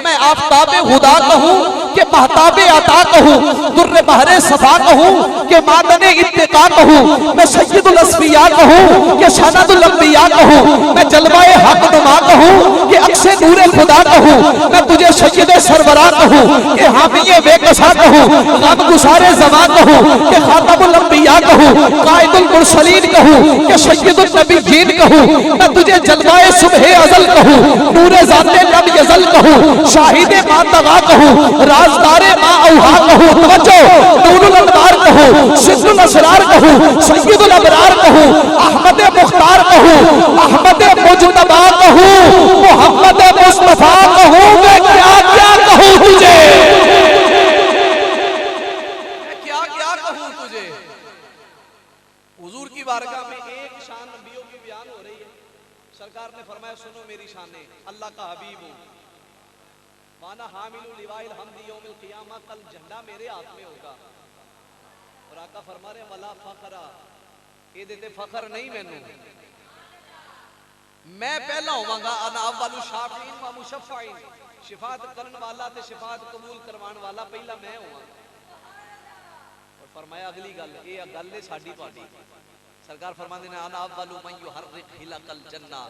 S1: मैं आफताबे हुदा कहूं कि महताबे अता कहूं, दुर्रे बहरे सफा कहूं कि मादने इत्तिका कहूं, मैं सय्यदुल अस्फिया कहूं कि सनदुल अंबिया कहूं, मैं जलवाए हक नुमा कहूं कि अक्से नूरे खुदा कहूं, मैं तुझे सय्यदे सरवरा कहूं कि हामिये बेकसा कहूं, गम गुसारे ज़मा कहूं कि खातमुल अंबिया कहूं, कायदुल मुरसलीन कहूं कि सय्यदुल नबीयीन कहूं, मैं तुझे जलवाए सुबह अज़ल कहूं, नूरे ज़ाते लब यज़ल कहूं, शाहिदे मा तगा कहूं, राज़दारे मा औहा कहूं। तवज्जो, नूरुल अनवार कहूं, सिद्दुल असरार कहूं, सय्यदुल अबरार कहूं, अहमद मुख्तार कहूं, अहमद मुजतबा कहूं, मोहम्मद मुस्तफा कहूं, मैं क्या क्या कहूं तुझे, मैं क्या क्या कहूं तुझे। हुजूर की बारगाह में एक शान नबियों की बयान हो रही है। सरकार ने फरमाया सुनो मेरी शानें, अल्लाह का हबीब हूं, वाना हामिलुल लिवाइल हम्दी यौमिल क़ियामा, कल झंडा मेरे हाथ में होगा। और आका फरमा रहे वला फखरा, ये देते फखर नहीं मैनू, मैं पहला होवांगा, अना अव्वलु शाफीन व मुशफ़्फ़ईन, शिफात करन वाला ते शिफात कबूल करवाण वाला पहला मैं होवांगा। और फरमाया अगली गल, ये गल है साडी तुहाडी। सरकार फरमाते ने अना अव्वलु मन युहर्रिक हिलकल जन्ना,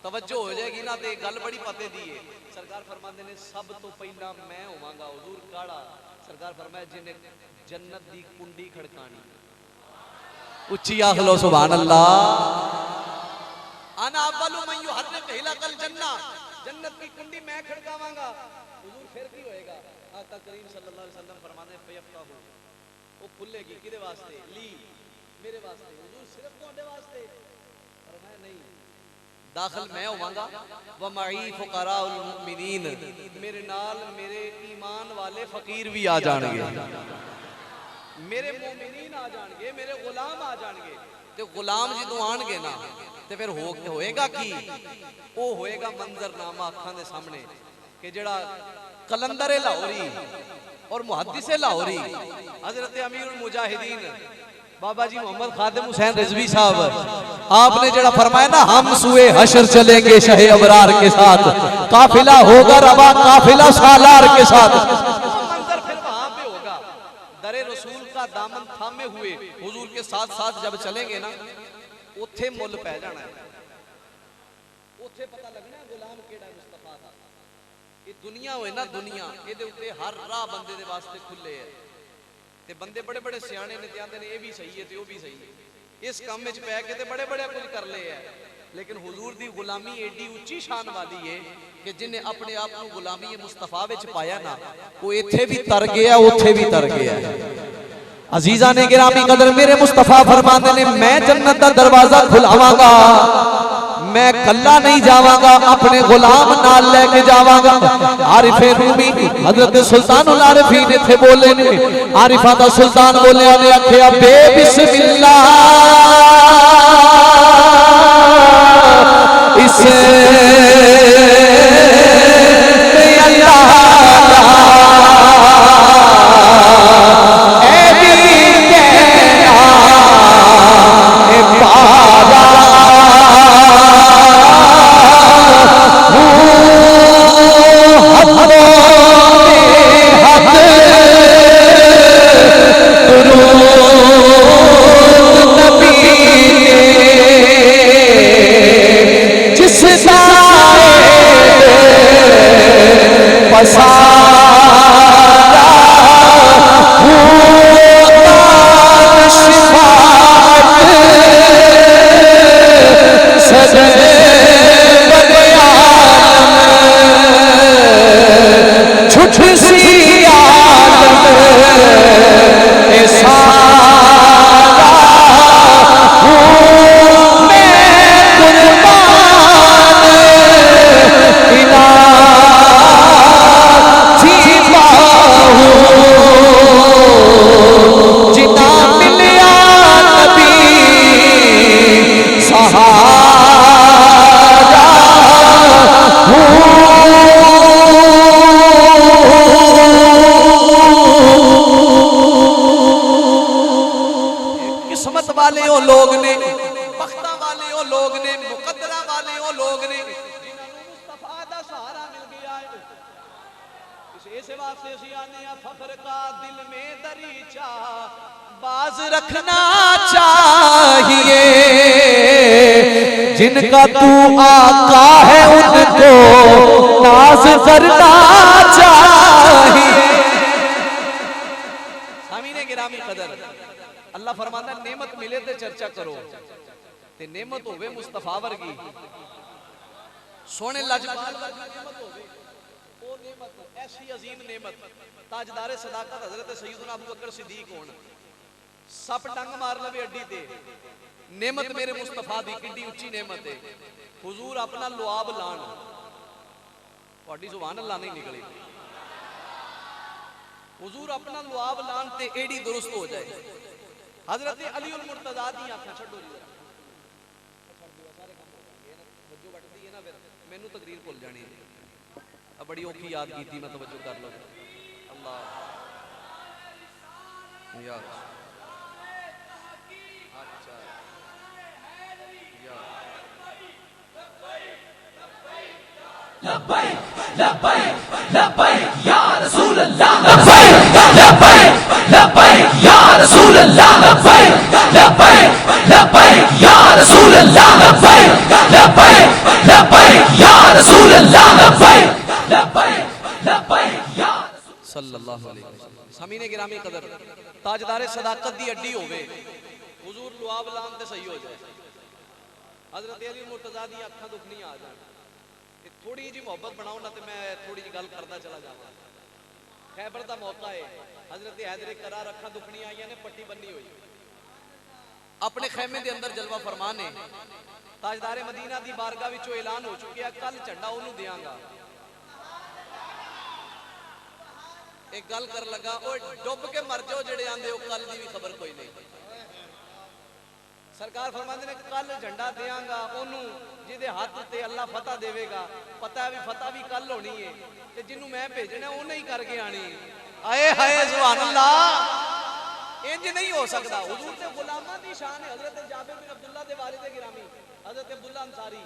S1: तवज्जो हो जाएगी ना ते गल बड़ी पते दी है। सरकार फरमाते ने सब तो पहला मैं होवांगा। हुजूर काड़ा, सरकार फरमाया जिन्हें जन्नत दी कुंडी खड़कानी, उच्ची आख लो सुभान अल्लाह। अना अव्वलु मन युहर्रिक हिलकल जन्ना, जन्नत की कुंडी मैं खड़कावांगा। हुजूर फिर की होएगा, आका करीम सल्लल्लाहु अलैहि वसल्लम फरमाते हैं फयफ्ताहु, वो खुलेगी किदे वास्ते, ली मेरे वास्ते। हुजूर सिर्फ तुहाडे वास्ते, फरमाया नहीं, दाखिल मैं होवांगा, व मई फुकराउल मुमिनीन, मेरे नाल मेरे ईमान वाले फकीर भी आ जाएंगे, मेरे मोमिनीन आ जाएंगे, मेरे गुलाम आ जाएंगे। ते गुलाम जदों आणगे ना ते फिर होएगा की, वो होएगा मंजरनामा अखां दे सामने कि जिहड़ा कलंदर लाहौरी और मुहद्दिस लाहौरी हजरत अमीरुल मुजाहिदीन बाबा जी मोहम्मद खादिम हुसैन रिजवी साहब, आपने जड़ा फरमाया ना हम सुए हशर चलेंगे शहे अबरार के साथ, काफिला होगा रवा काफिला सालार के साथ। मंजर फिर वहां पे होगा, दरे रसूल का दामन थामे हुए हुजूर के साथ साथ जब चलेंगे ना, उथे मुल पै जाना है, उथे पता लगना है गुलाम केड़ा मुस्तफा दा। ये दुनिया होए ना दुनिया, इहदे उत्ते हर राह बंदे दे वास्ते खुले है। ते बंदे बड़े बड़े सियाने ने ते आंदे ने ये भी सही है ते वो भी सही है, इस काम विच पै के ते बड़े बड़े कुछ कर ले है। लेकिन हुजूर दी गुलामी एडी उच्ची शान वाली है कि जिन्हें अपने आप को गुलामी मुस्तफा विच पाया ना, वो इत्थे भी तर गया उत्थे भी तर गया। अजीजा ने गिरामी कदर, मेरे मुस्तफा फरमाते ने मैं जन्नत दा दरवाजा खुलावांगा, मैं कल्ला नहीं जावांगा, अपने गुलाम नाल लेके जावांगा। आरिफे रूमी हजरत सुल्तानुल आरिफीन इत्थे बोले ने, आरिफा दा सुल्तान बोलिया ने आखिया बे बिस्मिल्लाह इस जिनका तू आका है उनको नाज करना चाहिए। सामीने गिरामी कदर अल्लाह फरमाता नेमत मिले ते चर्चा करो, ते नेमत होवे मुस्तफा वर्गी सोने लजपाल वर्गी नेमत होवे, ओ नेमत ऐसी अजीम नेमत ताजदारे सदाकत हजरत सैयदना अबू बकर सिद्दीक होन, सप डंग मार लवे अड्डी ते नेमत मेरे मुस्तफा दी किड्डी उच्ची नेमत है। हुजूर अपना लुआब लान, तुहाडी जुबान अल्लाह नहीं निकली, हुजूर अपना लुआब लान ते एड़ी दुरुस्त हो जाए। हजरत अली उल मुर्तजा दी आंखें छड्डो जी, तवज्जो बटदी है ना, फिर मैनू तकरीर भुल जानी है। बड़ी औखी याद की मैं तवज्जो कर लो। अल्लाह याद लब्बैक लब्बैक लब्बैक या रसूल अल्लाह, लब्बैक लब्बैक लब्बैक या रसूल अल्लाह, लब्बैक लब्बैक लब्बैक या रसूल अल्लाह, लब्बैक लब्बैक लब्बैक या रसूल अल्लाह, लब्बैक लब्बैक लब्बैक या सल्लल्लाहु अलैहि वसल्लम। सामीने गिरामी कदर ताजदारे सदाकत दी अड्डी होवे, हुजूर लुआब लान ते सही हो जाए। हजरत अली मुर्तजा दी अखां दुखनी आ जाए, थोड़ी जी मोहब्बत बनाओ ना, तो मैं थोड़ी जी गल करता चला जाऊंगा। खैबर का मौका है, हजरत हैदर करार अखां दुखनी आई ने, पट्टी बन्नी हुई, अपने खैमे के अंदर जलवा फरमान है। ताजदारे मदीना की बारगाह विचों ऐलान हो चुकी है, कल झंडा उन्होंने देंगा। एक गल कर लगा, डुब के मर जाओ जेड़े आंदे हो, कल की भी खबर कोई नहीं। सरकार फरमाते ने कल झंडा देंगा ओनू जिहदे हाथ उत्ते अल्लाह फतह देवेगा, पता है भी फतह भी कल होनी है, ते जिन्नू मैं भेजना उन्हें ही करके आनी। आए हाय सुभान अल्लाह, इंज नहीं हो सकता। हुजूर दे गुलामां दी शान है। हजरत जाबिर बिन अब्दुल्लाह दे वालिद गिरामी हजरत अब्दुल्लाह अंसारी,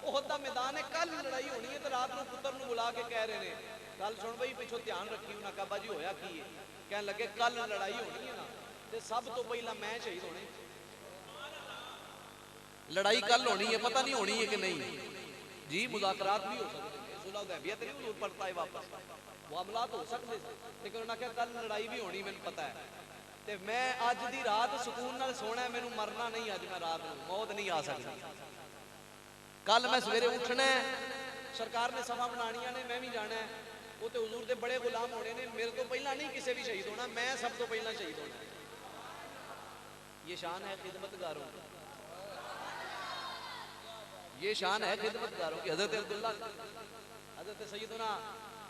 S1: ओहद दा मैदान है, कल लड़ाई होनी है, तो रात को पुत्र नू बुला के कह रहे ने गल सुन बई पिछों ध्यान रखी। उन्हें कहा बाजी होया की है? कहने लगे कल लड़ाई होनी है ना, ते सब तो पहला मैं शहीद होने। लड़ाई कल होनी है, पता नहीं होनी है कि नहीं जी, मुज़ाकरात भी हो सकते हैं, सुलह हुदैबिया ते नहीं पड़ता है वापस, मामलात हो सकते थे, लेकिन उन्होंने कहा कल लड़ाई भी होनी, मैंने पता है, ते मैं अज दी रात सुकून नाल सोना है, मैनू मरना नहीं, अज मैं रात मौत नहीं आ सकती। कल मैं सवेरे उठना है, सरकार ने सभा बनानियां ने, मैं भी जाना है, वो तो हुजूर दे बड़े गुलाम होने ने, मेरे तो पहला नहीं किसी भी शहीद होना, मैं सब तो पहला शहीद होना। ये शान है खिदमतगारों, ये शान है खिदमतगारों की। हजरत अब्दुल्ला, हजरत सैयदना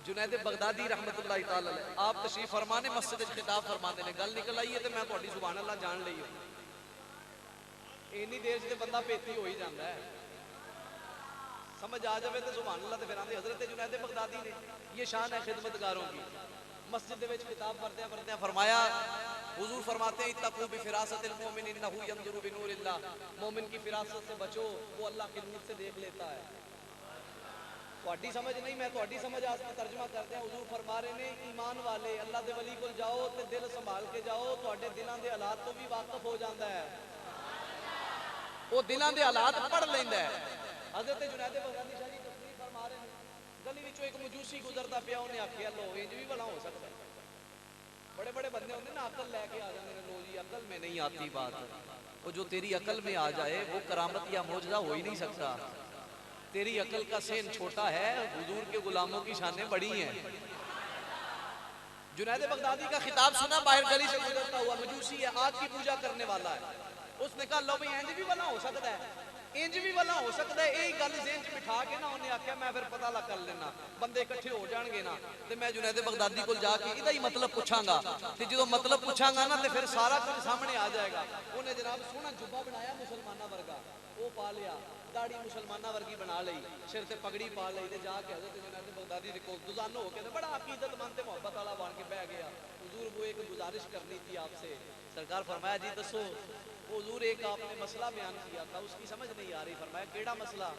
S1: जुनैद बगदादी रहमतुल्लाह तआला अलैह आप तशरीफ फरमाने मस्जिद च खिताब फरमाते ने, गल निकल आई है तो मैं तुहाडी सुभान अल्लाह जान लई हो। इन्नी देर च बंदा पेती हो ही जाता है, समझ आ जाए तो सुभान अल्लाह। तो फिर आते हजरत जुनैद बगदादी ने, ये शान है खिदमतगारों की। मस्जिद में खिताब पढ़ते फरमाया, हुजूर फरमाते हैं इत्तकू बिफिरासतिल मोमिन इन्नहु यंजुरु बिनूरिल्लाह, मोमिन की फिरासत से बचो, वो अल्लाह के नूर से देख लेता है। थोड़ी समझ नहीं, मैं थोड़ी समझ आज तर्जमा करते हैं। हुजूर फरमा रहे ने ईमान वाले अल्लाह दे वली कोल जाओ ते दिल संभाल के जाओ, थोड़े दिलों के हालात तो भी वाकिफ हो जाता है, वो दिलों के हालात पढ़ लेंदा है। हजरत जुनैद बगदादी शाह जी तस्वीर फरमा रहे हैं, गली विचों एक मजूसी गुजरता पिया, उन्हें आखिया लो इंज भी भला हो सकता है। बड़े बड़े बंदे होंगे ना, अकल लैके आ जाते हैं, लो जी अकल में नहीं आती बात, वो जो तेरी अकल में आ जाए वो करामत या मौजज़ा हो ही नहीं सकता। तेरी अकल का सेन छोटा है, हुजूर के गुलामों की शानें बड़ी हैं। जुनैद बगदादी का खिताब सुना, बाहर गली से गुजरता हुआ मजूसी है, आग की पूजा करने वाला है। उसने कहा लो भाई इंज भी भला हो सकता है, इंज भी भला हो सकता है। यही गल ज़हन च बिठा के ना उन्हें आख्या मैं फिर पता लग कर लेना, बंदे इकट्ठे हो जाएंगे ना तो मैं जुनैद बगदादी को जाके इहदा ही मतलब पूछांगा, ते जो मतलब पूछांगा ना तो फिर सारा कुछ सामने आ जाएगा। उन्हें जनाब सोहना जुब्बा बनाया मुसलमाना वर्गा, वो पा लिया, दाढ़ी मुसलमाना वर्गी बना ली, सिर ते पगड़ी पा ली, जाके हजरत जुनैद बगदादी दे कोल दुजानो हो के बड़ा अकीदतमंद ते मोहब्बत वाला बन के बह गया। हुजूर वो एक गुजारिश करनी थी आपसे। सरकार फरमाया जी दसो। हुजूर एक आपने मसला बयान किया था, उसकी समझ नहीं आ रही। फरमाया केड़ा मसला?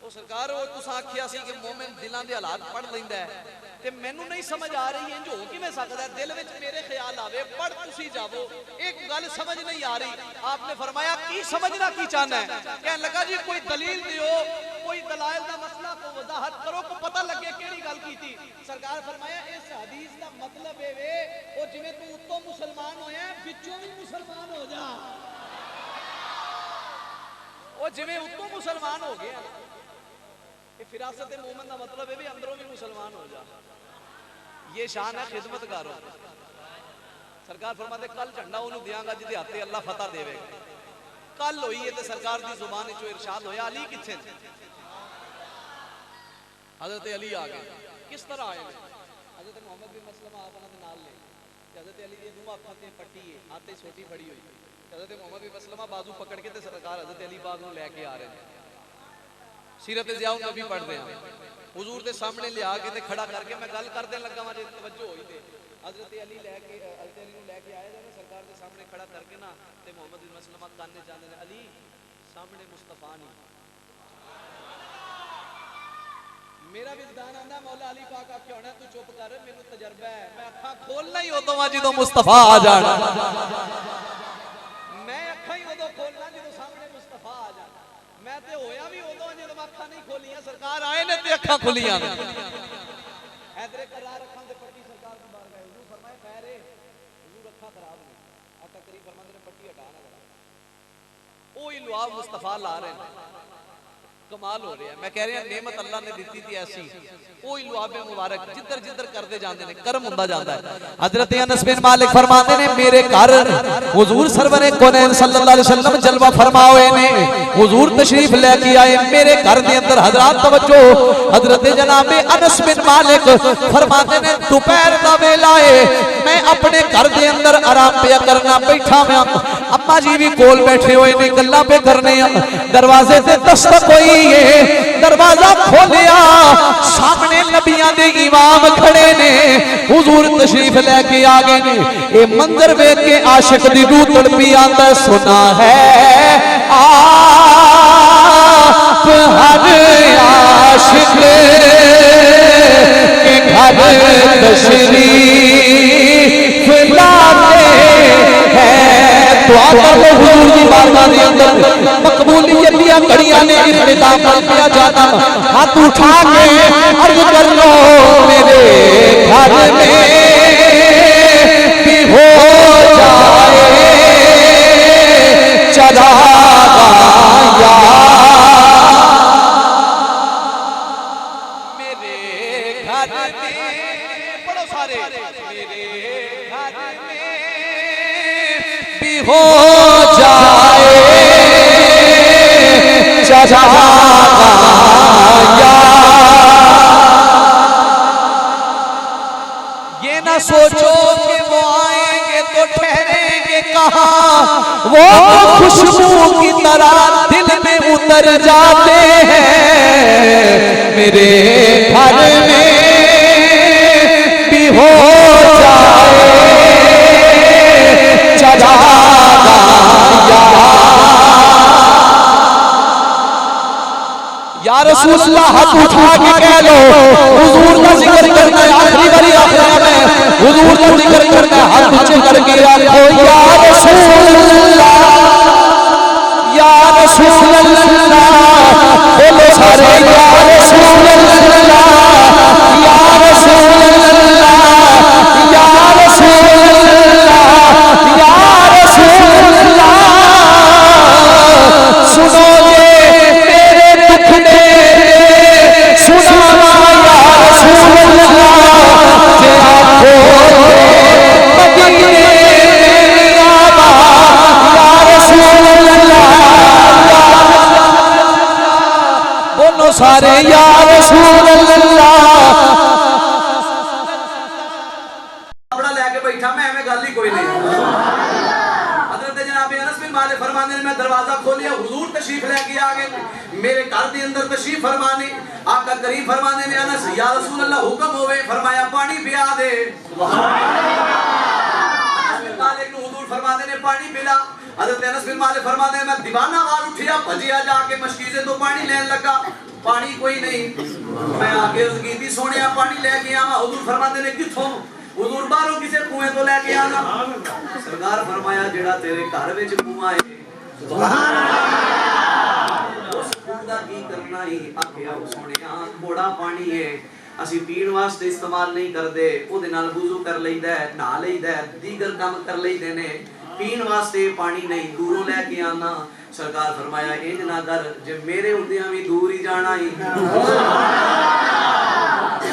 S1: वो सरकार वो तुसां आखिया सी कि मोमिन दिलों के हालात पढ़ लैंदा है, ते मैनू नहीं समझ आ रही इंज हो किवें सकदा है, दिल विच मेरे ख्याल आवे पढ़ तुसी जावो, एक गल समझ नहीं आ रही। आपने फरमाया की समझना की चाहना है? कहने लगा जी कोई दलील दियो, कोई दलाइल दा मसला को वजाहत करो को पता लगे केड़ी गल कीती। सरकार फरमाया इस हदीस दा मतलब है वे ओ जिवें तू उत्तों मुसलमान होया विचों भी मुसलमान हो जा, वो जिवें उत्तों मुसलमान हो गया। ये फिरासत मोमिन का मतलब है भी अंदरों भी मुसलमान हो जा। ये शान है खिदमतगारों। सरकार फरमाते कल झंडा उन्होंने दियांगा जिहदे हाथे अल्लाह फतह देवेगा। कल हुई है तो सरकार की जुबान चो इरशाद होया अली किथे? हजरत अली आ गए। किस तरह आए? हजरत मोहम्मद बिन मसलमा आप उन्होंने नाल ले, हजरत अली दी दोवां अखां ते पट्टी है, हाथे छोटी फड़ी हुई। हजरत मोहम्मद बिन मसलमा बाजू पकड़ के ते सरकार हजरत अली पाक नूं लैके आ रहे हैं। सीरत ज़िया नबी पढ़ रहे हैं, हुजूर के सामने लिया के ते खड़ा करके मैं गल कर देन लगा, जे तवज्जो होई ते हजरत अली लैके हजरत अली नूं लैके आए ना सरकार के सामने खड़ा करके ना ते मोहम्मद बिन मसलमा काने चाहते हैं अली सामने मुस्तफा नहीं। मेरा विजदान आंदा मौला अली पाक आखे होना तू चुप कर, मैनू तजर्बा है, मैं अखां खोलना ही उदों आ जदों मुस्तफा आ जाना। मैं अखां ही उदों खोलना जदों सामने मुस्तफा आ जाना। मैं ते होया भी उदों जदों अखां नहीं खोलियां, सरकार आए ने ते अखां खुलियां ने। हैदरे करार अखां ते पट्टी सरकार दी बार गए। हुजूर फरमाया खैर है, हुजूर अखां खराब ने। आका करीम फरमाते ने पट्टी हटा ना करा। ओही लुआब मुस्तफा ला रहे हैं, कमाल हो रहा है। मैं कह रहा नेमत अल्लाह ने दी थी ऐसी, कोई लुआबे मुबारक जिधर जिधर करते जाते हैं कर्म होता जाता है। हजरत अनस बिन मालिक फरमाते ने मेरे घर हुजूर सरवरे कौनैन सल्लल्लाहु अलैहि वसल्लम जलवा फरमाए ने, हुजूर तशरीफ लेके आए मेरे घर के अंदर। हजरात तवज्जो, हजरत जनाब अनस बिन मालिक फरमाते ने दोपहर का वेला है, मैं अपने घर के अंदर आराम पे करना बैठा मैं, अम्मा जी भी कोल बैठे हुए ने गल्लां पे करने। दरवाजे से दस्तक हुई, दरवाजा खोलिया, सामने नबियां दे इमाम खड़े ने, हुजूर तशरीफ लेके आ गए ने। ये मंजर वेख के आशिक दी रूह तड़पी आंदा सुना है आप हर आशिक के घर तशरीफ लाते हैं। दुआ कर लो हुजूर की बारगाह के अंदर मकबूलियत दी घड़ियां ने इख्तिताम किया जाता। हाथ उठा के अर्ज कर लो मेरे घर में भी हो जाए चरागा या मेरे घर में, पढ़ो सारे, मेरे घर में भी हो जाए चढ़ाया। ये ना सोचो कि वो आएंगे तो ठहरेंगे कहाँ, वो खुशबू की तरह दिल में उतर जाते हैं। मेरे घर में भी हो जाए चढ़ाया। या रसूल अल्लाह हाथ उठा के कह लो, हुजूर का जिक्र करना है। आखिरी बारी आखिरी में हुजूर का जिक्र करना है। हाथ नीचे करके रखो, या रसूल अल्लाह, या रसूल अल्लाह। बोलो सारे, या रसूल अल्लाह, या रसूल अल्लाह, या रसूल अल्लाह, या रसूल अल्लाह। सुनोगे तेरे दुख ने सुनावा, या रसूल अल्लाह। जे आपको मदीने में आवा, या रसूल अल्लाह। बोलो सारे, या रसूल अल्लाह।
S2: कपड़ा लेके बैठा मैं, एवं गल ही कोई नहीं। हज़रत जनाब अनस बिन मालिक फरमाते हैं, मैं दरवाजा खोलिया, हुजूर तशरीफ लेके आ गए। मेरे घर के अंदर तशरीफ फरमाने, आका करीम फरमाने ने, अनस या रसूल अल्लाह हुक्म होवे। फरमाया पानी पिया दे। अनस बिन मालिक ने हुजूर फरमाते ने पानी पिला। हज़रत अनस बिन मालिक फरमाते हैं, मैं दीवाना वार उठिया, भजिया जाके मशकीज़े तो पानी लेन लगा। पानी कोई नहीं। मैं आके अर्ज़ की थी, सोनिया पानी लेके आवा। हुजूर फरमाते ने किथों? हुजूर बाहरों किसी कुएं तो लेके आना। सरकार फरमाया, जेड़ा तेरे घर विच कुआं है, सुभान अल्लाह, उस कुएं दा की करना ही। आखिया सोनिया थोड़ा पानी है, असी पीण वास्ते इस्तेमाल नहीं करते, ओदे नाल वुज़ू कर लईदा है, नहा लईदा है, दीगर काम कर लईदे ने। पीण वास्ते पानी नहीं, दूरों लेके आना। सरकार फरमाया, इंज ना कर, जे मेरे हुंदियां भी दूर ही जाना ही,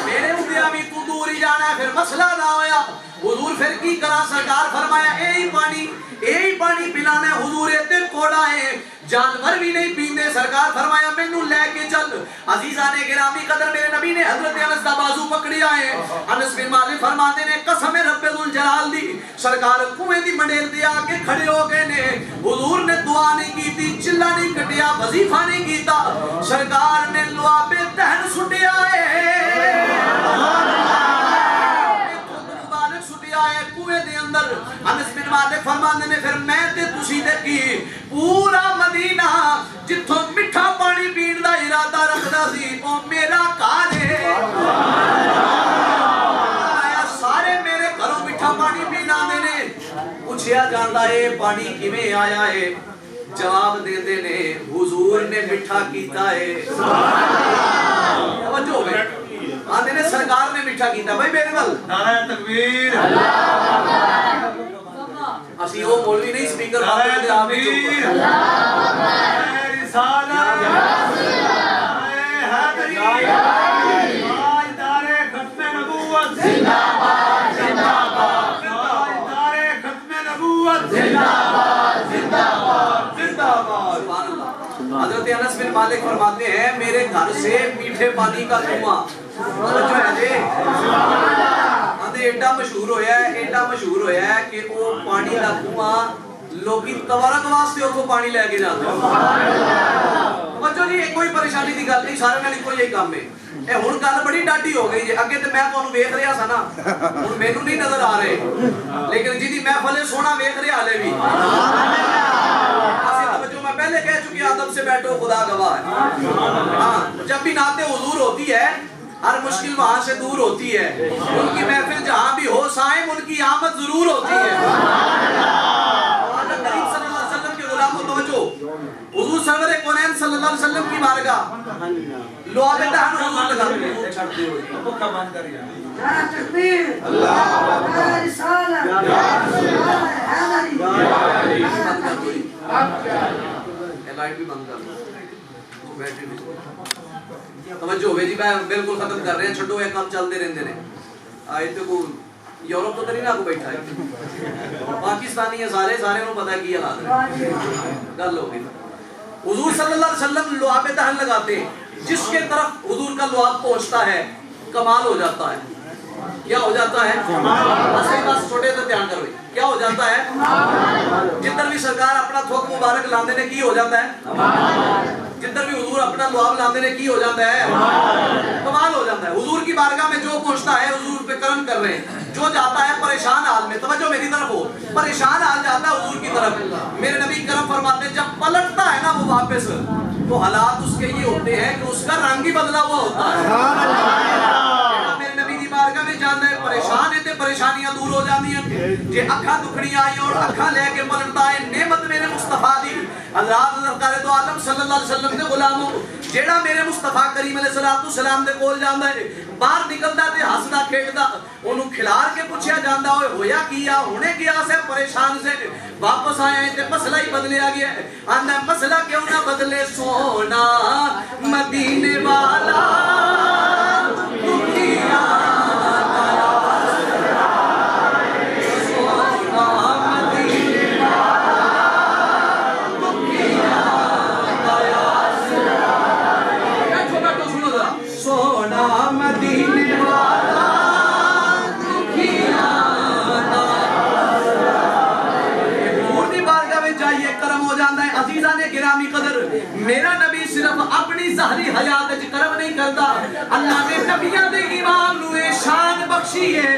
S2: मेरे हुंदियां भी तू दूर ही जाना है, फिर मसला ना होया। हुजूर फिर की करा? सरकार फरमाया, यही पानी पिलाना है। हुजूर इतने कोड़ा है, जानवर भी नहीं पींदे। सरकार फरमाया, मैनू लेके चल। अजीजा ने गिरामी कदर मेरे नबी ने हजरत अनस दा बाजू पकड़िया है। अनस बिन मालिक फरमाते ने, कसम है रब्बे जुल जलाल दी, सरकार कुएं दी मंडेर ते आके खड़े हो गए ने। हुजूर ने दुआ नहीं की थी, चिल्ला नहीं कटिया, वजीफा नहीं कीता। सरकार ने लुआबे तहन सुटिया है, कुएं दे अंदर। अनस बिन मालिक फरमाते ने, फिर मैं ते तुसी दे की पूरा मदीना जिथों मिठा पानी पीण दा इरादा रखदा सी, ओ मेरा घर है। सारे मेरे घरों मिठा पानी पीण आंदे ने। पूछया जांदा है, पानी किवें आया है? जवाब देंदे ने, हुजूर ने मिठा कीता है। तवज्जो होवे, आंदे ने सरकार ने मिठा कीता। भाई मेरे वल नारा तकबीर, असी वो मौलवी नहीं स्पीकर बाबू दे आप ही चुप रिसालत हैदरी ताजदारे खत्मे नबूवत जिंदाबाद जिंदाबाद, ताजदारे खत्मे नबूवत जिंदाबाद जिंदाबाद जिंदाबाद। सुभान अल्लाह। हज़रत अनस बिन मालिक फरमाते हैं, मेरे घर से मीठे पानी का कुआं एडा मशहूर होया है कि वो पानी का कुआं लोग तवरक वास्ते उतो पानी लेके जाते हैं। बच्चों जी, कोई परेशानी की गल नहीं, सारे नाल इको यही काम है। ए हुण गल बड़ी डाढी हो गई है। अगे तो मैं तुहानू वेख रहा सा ना, हुण मैनू नहीं नजर आ रहे, लेकिन जिहदी महफिल सोना वेख रहे हाले भी। मैं पहले कह चुकी, अदब से बैठो, खुदा गवाह है। हाँ, जब भी नाते हुजूर होती है, हर मुश्किल वहां से दूर होती है। उनकी महफिल जहां भी हो साहिब, उनकी आमद जरूर होती है। हुजूर सरवर कौनैन सल्लल्लाहु अलैहि वसल्लम की बारगाह लोहा बेटा हम हुजूर लगाते हैं, छड़ते हो पक्का बंद कर यार। नारा तकबीर, अल्लाह अकबर, रिसालत, या रसूलल्लाह, हैदरी, लाइट भी बंद कर दो, बैटरी भी। तवज्जो होवे जी, मैं बिल्कुल खत्म कर रहे हैं, छड्डो ये काम चलते रहंदे ने। आए तो को यूरोप तो नहीं ना को बैठा है, पाकिस्तानी है सारे, सारे को पता की हालात है। गल हो गई। हुजूर सल्लल्लाहु अलैहि वसल्लम लुआब दहन लगाते, जिसके तरफ हुजूर का लुआब पहुंचता है कमाल हो जाता है। क्या हो जाता है? बस छोटे से ध्यान करो, क्या हो जाता है? जिधर भी सरकार अपना थोक मुबारक लाने ने की हो जाता है, जिधर भी हुजूर अपना लुआब लाने ने की हो जाता है, कमाल हो जाता है। हुजूर की बारगाह में जो पहुंचता है हुजूर पे करम कर रहे हैं, जो जाता है परेशान हाल में, तवज्जो मेरी तरफ हो, परेशान हाल जाता है हुजूर की तरफ, मेरे नबी करम फरमाते हैं जब पलटता है ना वो वापस, तो हालात उसके ये होते हैं कि उसका रंग ही बदला हुआ होता है। मेरे नबी की बारगाह में जाना है, परेशान है ते परेशानियां दूर हो जाती हैं, जे अखा दुखड़ियां आई और अखा लेके पलटता है नेमत मेरे मुस्तफा दी। हज़रत सरकार दो आलम सल्लल्लाहु अलैहि वसल्लम दे गुलामों, जेड़ा मेरे मुस्तफा करीम अलैहि सलाम दे कोल जांदा है, बाहर निकलदा ते हसदा खेडदा, ओनू खिलार के पूछया जांदा ओए होया कीया, हुणे गया से परेशान से वापस आया है ते मसला ही बदलिया गया है। आंदा मसला क्यों ना बदले सोना मदीने वाला दुखिया मेरा नबी सिर्फ अपनी ज़ाहरी हयात च करम नहीं करता, अल्लाह ने नबियां दे ईमान नू शान बख्शी है।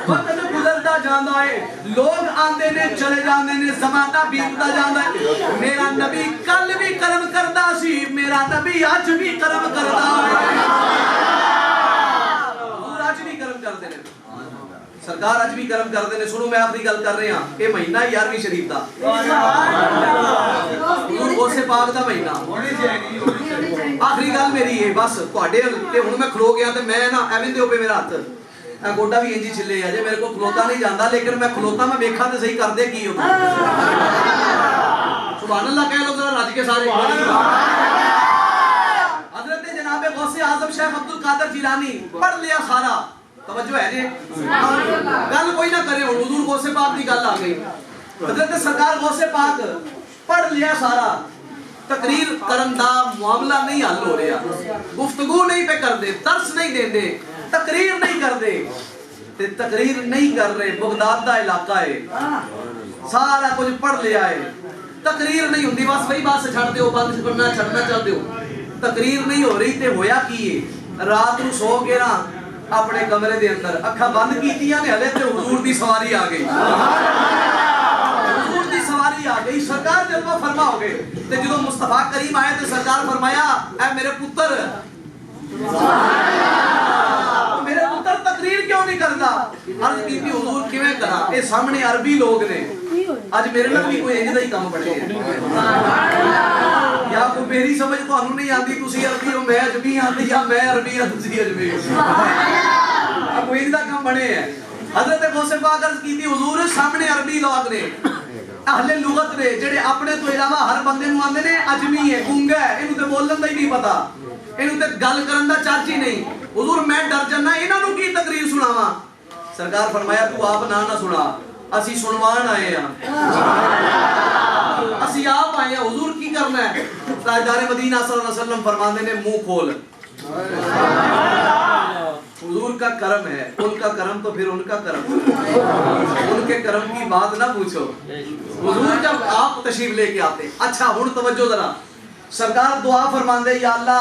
S2: वक्त गुजरता जांदा है, लोग आंदे ने चले जांदे ने, ज़माना बीतता जांदा है। मेरा नबी कल भी करम करदा सी, मेरा नबी आज भी करम करदा है, आज भी करम करदे ने, सरकार आज भी करम करते हैं। सुनो मैं आखिरी गल कर रहा, ये महीना 11वीं शरीफ का गोसे पाक का महीना, आखिरी गल मेरी है बस तुहाडे ते हुण मैं खलो गया ते मैं ना एवें दे पे मेरा हाथ गोडा भी इंजी छिले है जे मेरे को खलोता नहीं जाता, लेकिन मैं खलोता मैं वेखा ते सही करदे की हो। सुभान अल्लाह कह लो जरा रज के सारे। हजरत जनाब गौसे आजम शेख अब्दुल कादिर जिलानी पढ़ लिया सारा, तवज्जो है जी, गल कोई ना करे, हुजूर गौसे पाक की गल आ गई। हजरत सरकार गौसे पाक पढ़ लिया सारा, तकरीर करन दा मामला नहीं हल हो रहा, गुफ्तगू नहीं पे करते, दर्स नहीं देंदे, तकरीर नहीं करते, ते तकरीर नहीं कर रहे। बगदाद दा इलाका है, सारा कुछ पढ़ लिया है, तकरीर नहीं होंदी, बस वही बात से छड़ दो, बंद करना छड़ना चल दो, तकरीर नहीं हो रही। ते होया की है, रात नूं सो के ना अपने कमरे दे अंदर अखा बंद कीतियां ने, हले ते हुजूर दी सवारी आ गई, हुजूर दी सवारी आ गई, सरकार जलवा फरमा हो गए। ते जदों मुस्तफा करीम आए ते सरकार फरमाया ऐ मेरे पुत्र, मेरे पुत्र तकरीर क्यों नहीं करता? अर्ज कीती हुजूर किवें करा, ए सामने अरबी लोग ने, आज मेरे नाल भी कोई इंज दा ही काम बने या कोई मेरी समझ तुहानू नहीं आती, तुसी अरबी हो मैं अजमी आती, या मैं अरबी हां तुसी अजमी हो, अब कोई इंज दा काम बने है। हजरत गौसे पाक अर्ज कीती हुजूर सामने अरबी लोग ने, अहले लुगत ने, जेड़े अपने तो इलावा हर बंदे नू आंदे ने अजमी है, गूंगा है, इनू ते बोलण दा ही नहीं पता, इनू ते गल करन दा चाच ही नहीं। हुजूर मैं डर जाना, इन्हां नू की तकरीर सुनावा? सरकार फरमाया तू आप ना सुना, असी सुनवान आए हैं, असी आप आए हैं। हुजूर की करना है? ताजदार मदीना सल्लल्लाहु अलैहि वसल्लम फरमाते ने मुंह खोल, हुजूर का करम है, उनका करम तो फिर उनका करम, उनके करम की बात ना पूछो। हुजूर जब आप तशरीफ लेके आते, अच्छा हुण तवज्जो जरा, सरकार दुआ फरमांदे या अल्लाह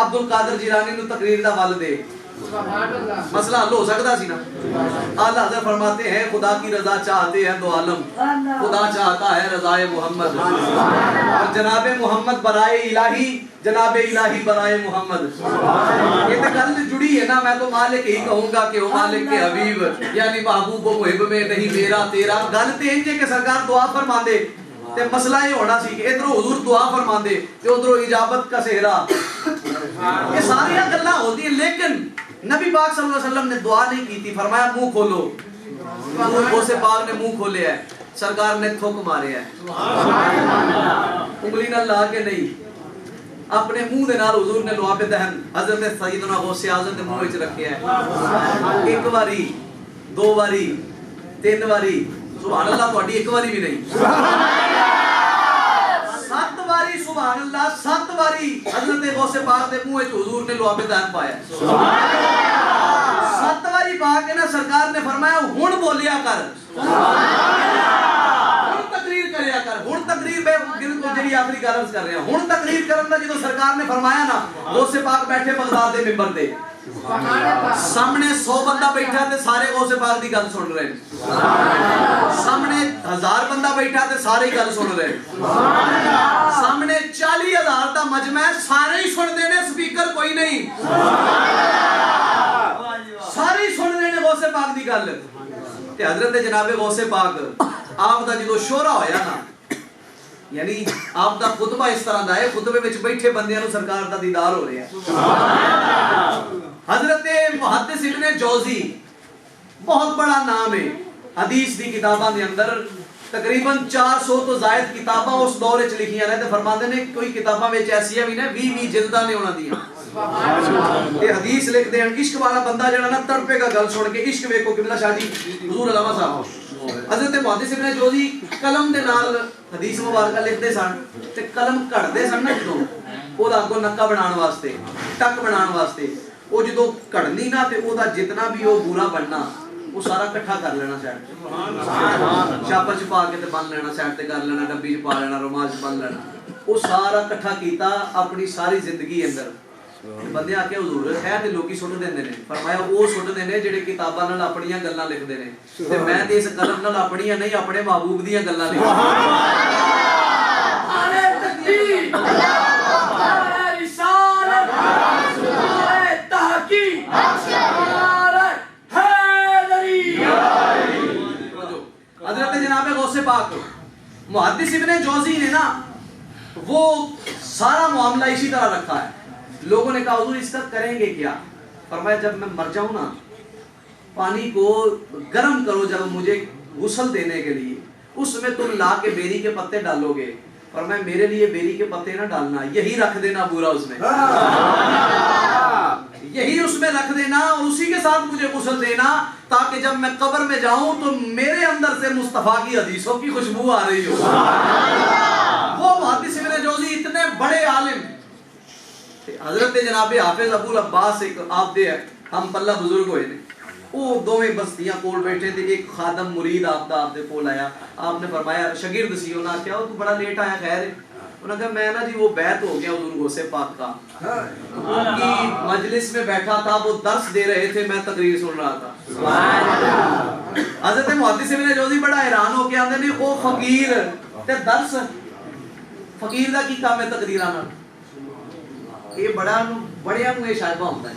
S2: अब्दुल कादिर जिलानी नू तकरीर दा वल दे, मसला हल हो सकता सी ना। आला हज़रत फरमाते हैं खुदा की रजा चाहते हैं दो आलम, खुदा चाहता है रज़ाए मोहम्मद, और जनाबे मोहम्मद बराए इलाही, जनाबे इलाही बराए मोहम्मद। ये तो गल जुड़ी है ना, मैं तो मालिक ही कहूंगा कि ओ मालिक के हबीब यानी महबूब व मुहिब में नहीं मेरा तेरा। गल ते इंज के सरकार दुआ फरमांदे ते मसला ये होना सी कि इधरों हुजूर दुआ फरमांदे ते उधरों इजाबत का सेहरा, ये सारी गल्लां होती हैं। लेकिन नबी पाक सल्लल्लाहु अलैहि वसल्लम ने दुआ नहीं की थी, फरमाया मुंह खोलो। गौसे पाक ने मुंह खोले है, सरकार ने थुक मारे है, उंगली नाल ला के नहीं, अपने मुंह दे नाल हुजूर ने लुआब दहन हजरत सैयदना गौसे आज़म दे मुंह विच रखे है। एक बारी, दो बारी, तीन बारी, सुभान अल्लाह, तुहाडी एक बारी भी नहीं, बारी सुभान अल्लाह, 7 बारी हजरत गौसे पाक के मुंह में हुजूर ने लुआबे दान पाया। 7 बारी पाक के ना सरकार ने फरमाया हुण बोलिया कर, हुण तकरीर करया कर। हुण तकरीर में बिल्कुल जड़ी आखिरी गल कर रहे हैं। हुण तकरीर करन दा जो सरकार ने फरमाया ना, गौसे पाक बैठे बगदाद दे मिंबर ते, सामने 100 बंदा बैठा ते सारे गौसे पाक दी गल सुन रहे हैं। सामने 1000 बंदा बैठा ते सारे गल सुन रहे हैं। सामने 40,000 दा मजमा है, सारे ही सुन देने, स्पीकर कोई नहीं, सारे ही सुन रहे ने गौसे पाक दी गल। ते हजरत जनाबे गौसे पाक आप दा जो शोरा होया ना, यानी आप दा खुतबा इस तरह दा है, खुतबे विच बैठे बंदियां नु सरकार दा दीदार हो रहा है। हजरत मुहद्दिस इब्ने जौजी बहुत बड़ा नाम है हदीस दी किताबां दे अंदर, तकरीबन 400 तो जायद किताबां उस दौर विच लिखियां ने। ते फरमांदे ने कोई किताबां विच ऐसियां भी ने 20-20 जिल्दां ने उन्हां दियां। ते हदीस लिखदे हैं, इश्क वाला बंदा जेड़ा ना तड़पेगा गल सुन के। इश्क वेखो किबला शाह जी हुजूर अल्लामा साहब हजरत मुहद्दिस इब्ने जौजी कलम दे नाल हदीस मुबारक लिखदे सन, ते कलम कटदे सन ना जदों ओदा अगों नक्का बनाउण वास्ते, टक बनाउण वास्ते, वो जदों कटनी ना ते ओदा जितना भी वो बुरा बनना वो सारा इकट्ठा कर लेना साइड ते, छापर च पा के ते बन लेना, साइड ते कर लेना, डब्बी च पा लेना, रुमाल च बन लेना। वो सारा इकट्ठा कीता अपनी सारी जिंदगी अंदर। बंदे आके हुजूर है ते लोकी सुट देंदे ने। फरमाया वो सुट देने जेड़े किताबां नाल अपनियां गल्लां लिखदे ने, ते मैं ते इस कलम नाल अपनियां नहीं अपने महबूब दीयां गल्लां लिखदा। नारे तकबीर, नारे रिसालत, नारे तहकीक, नारे हैदरी। हजरत जनाबे गौसे पाक मुहद्दिस इब्ने जौजी ने ना वो सारा मामला इसी तरह रखा है। लोगों ने कहा हुजूर इसका करेंगे क्या? फरमाया जब मैं मर जाऊं ना, पानी को गर्म करो जब मुझे गुस्ल देने के लिए, उसमें तुम ला के बेरी के पत्ते डालोगे। फरमाया मेरे लिए बेरी के पत्ते ना डालना, यही रख देना पूरा उसमें, यही उसमें रख देना और उसी के साथ मुझे गुस्ल देना, ताकि जब मैं कब्र में जाऊं तो मेरे अंदर से मुस्तफा की हदीसों की खुशबू आ रही हो। वो मुहद्दिस इब्ने जौजी इतने बड़े आलिम, हजरत जनाबे हाफिज अबुल अब्बास एक आप दे हम पल्ला बुजुर्ग होए ने, वो दोवें बस्तियां कोल बैठे थे। एक खादम मुरीद आपदे कोल आया, आपने फरमाया शागिर्द सी, उन्होंने क्या तू बड़ा लेट आया? खैर उन्होंने कहा मैं ना जी वो बैत हो गया हुजूर गौसे पाक का, उनकी मजलिस में बैठा था, वो दर्स दे रहे थे, मैं तकरीर सुन रहा था। हजरत मुहद्दिस इब्ने जौजी बड़ा हैरान हो के आंदे ने ओ फकीर ते दर्स, फकीर दा की काम है तकरीरां नाल? ये बड़ा बड़िया नु ये शायबा होंदा है,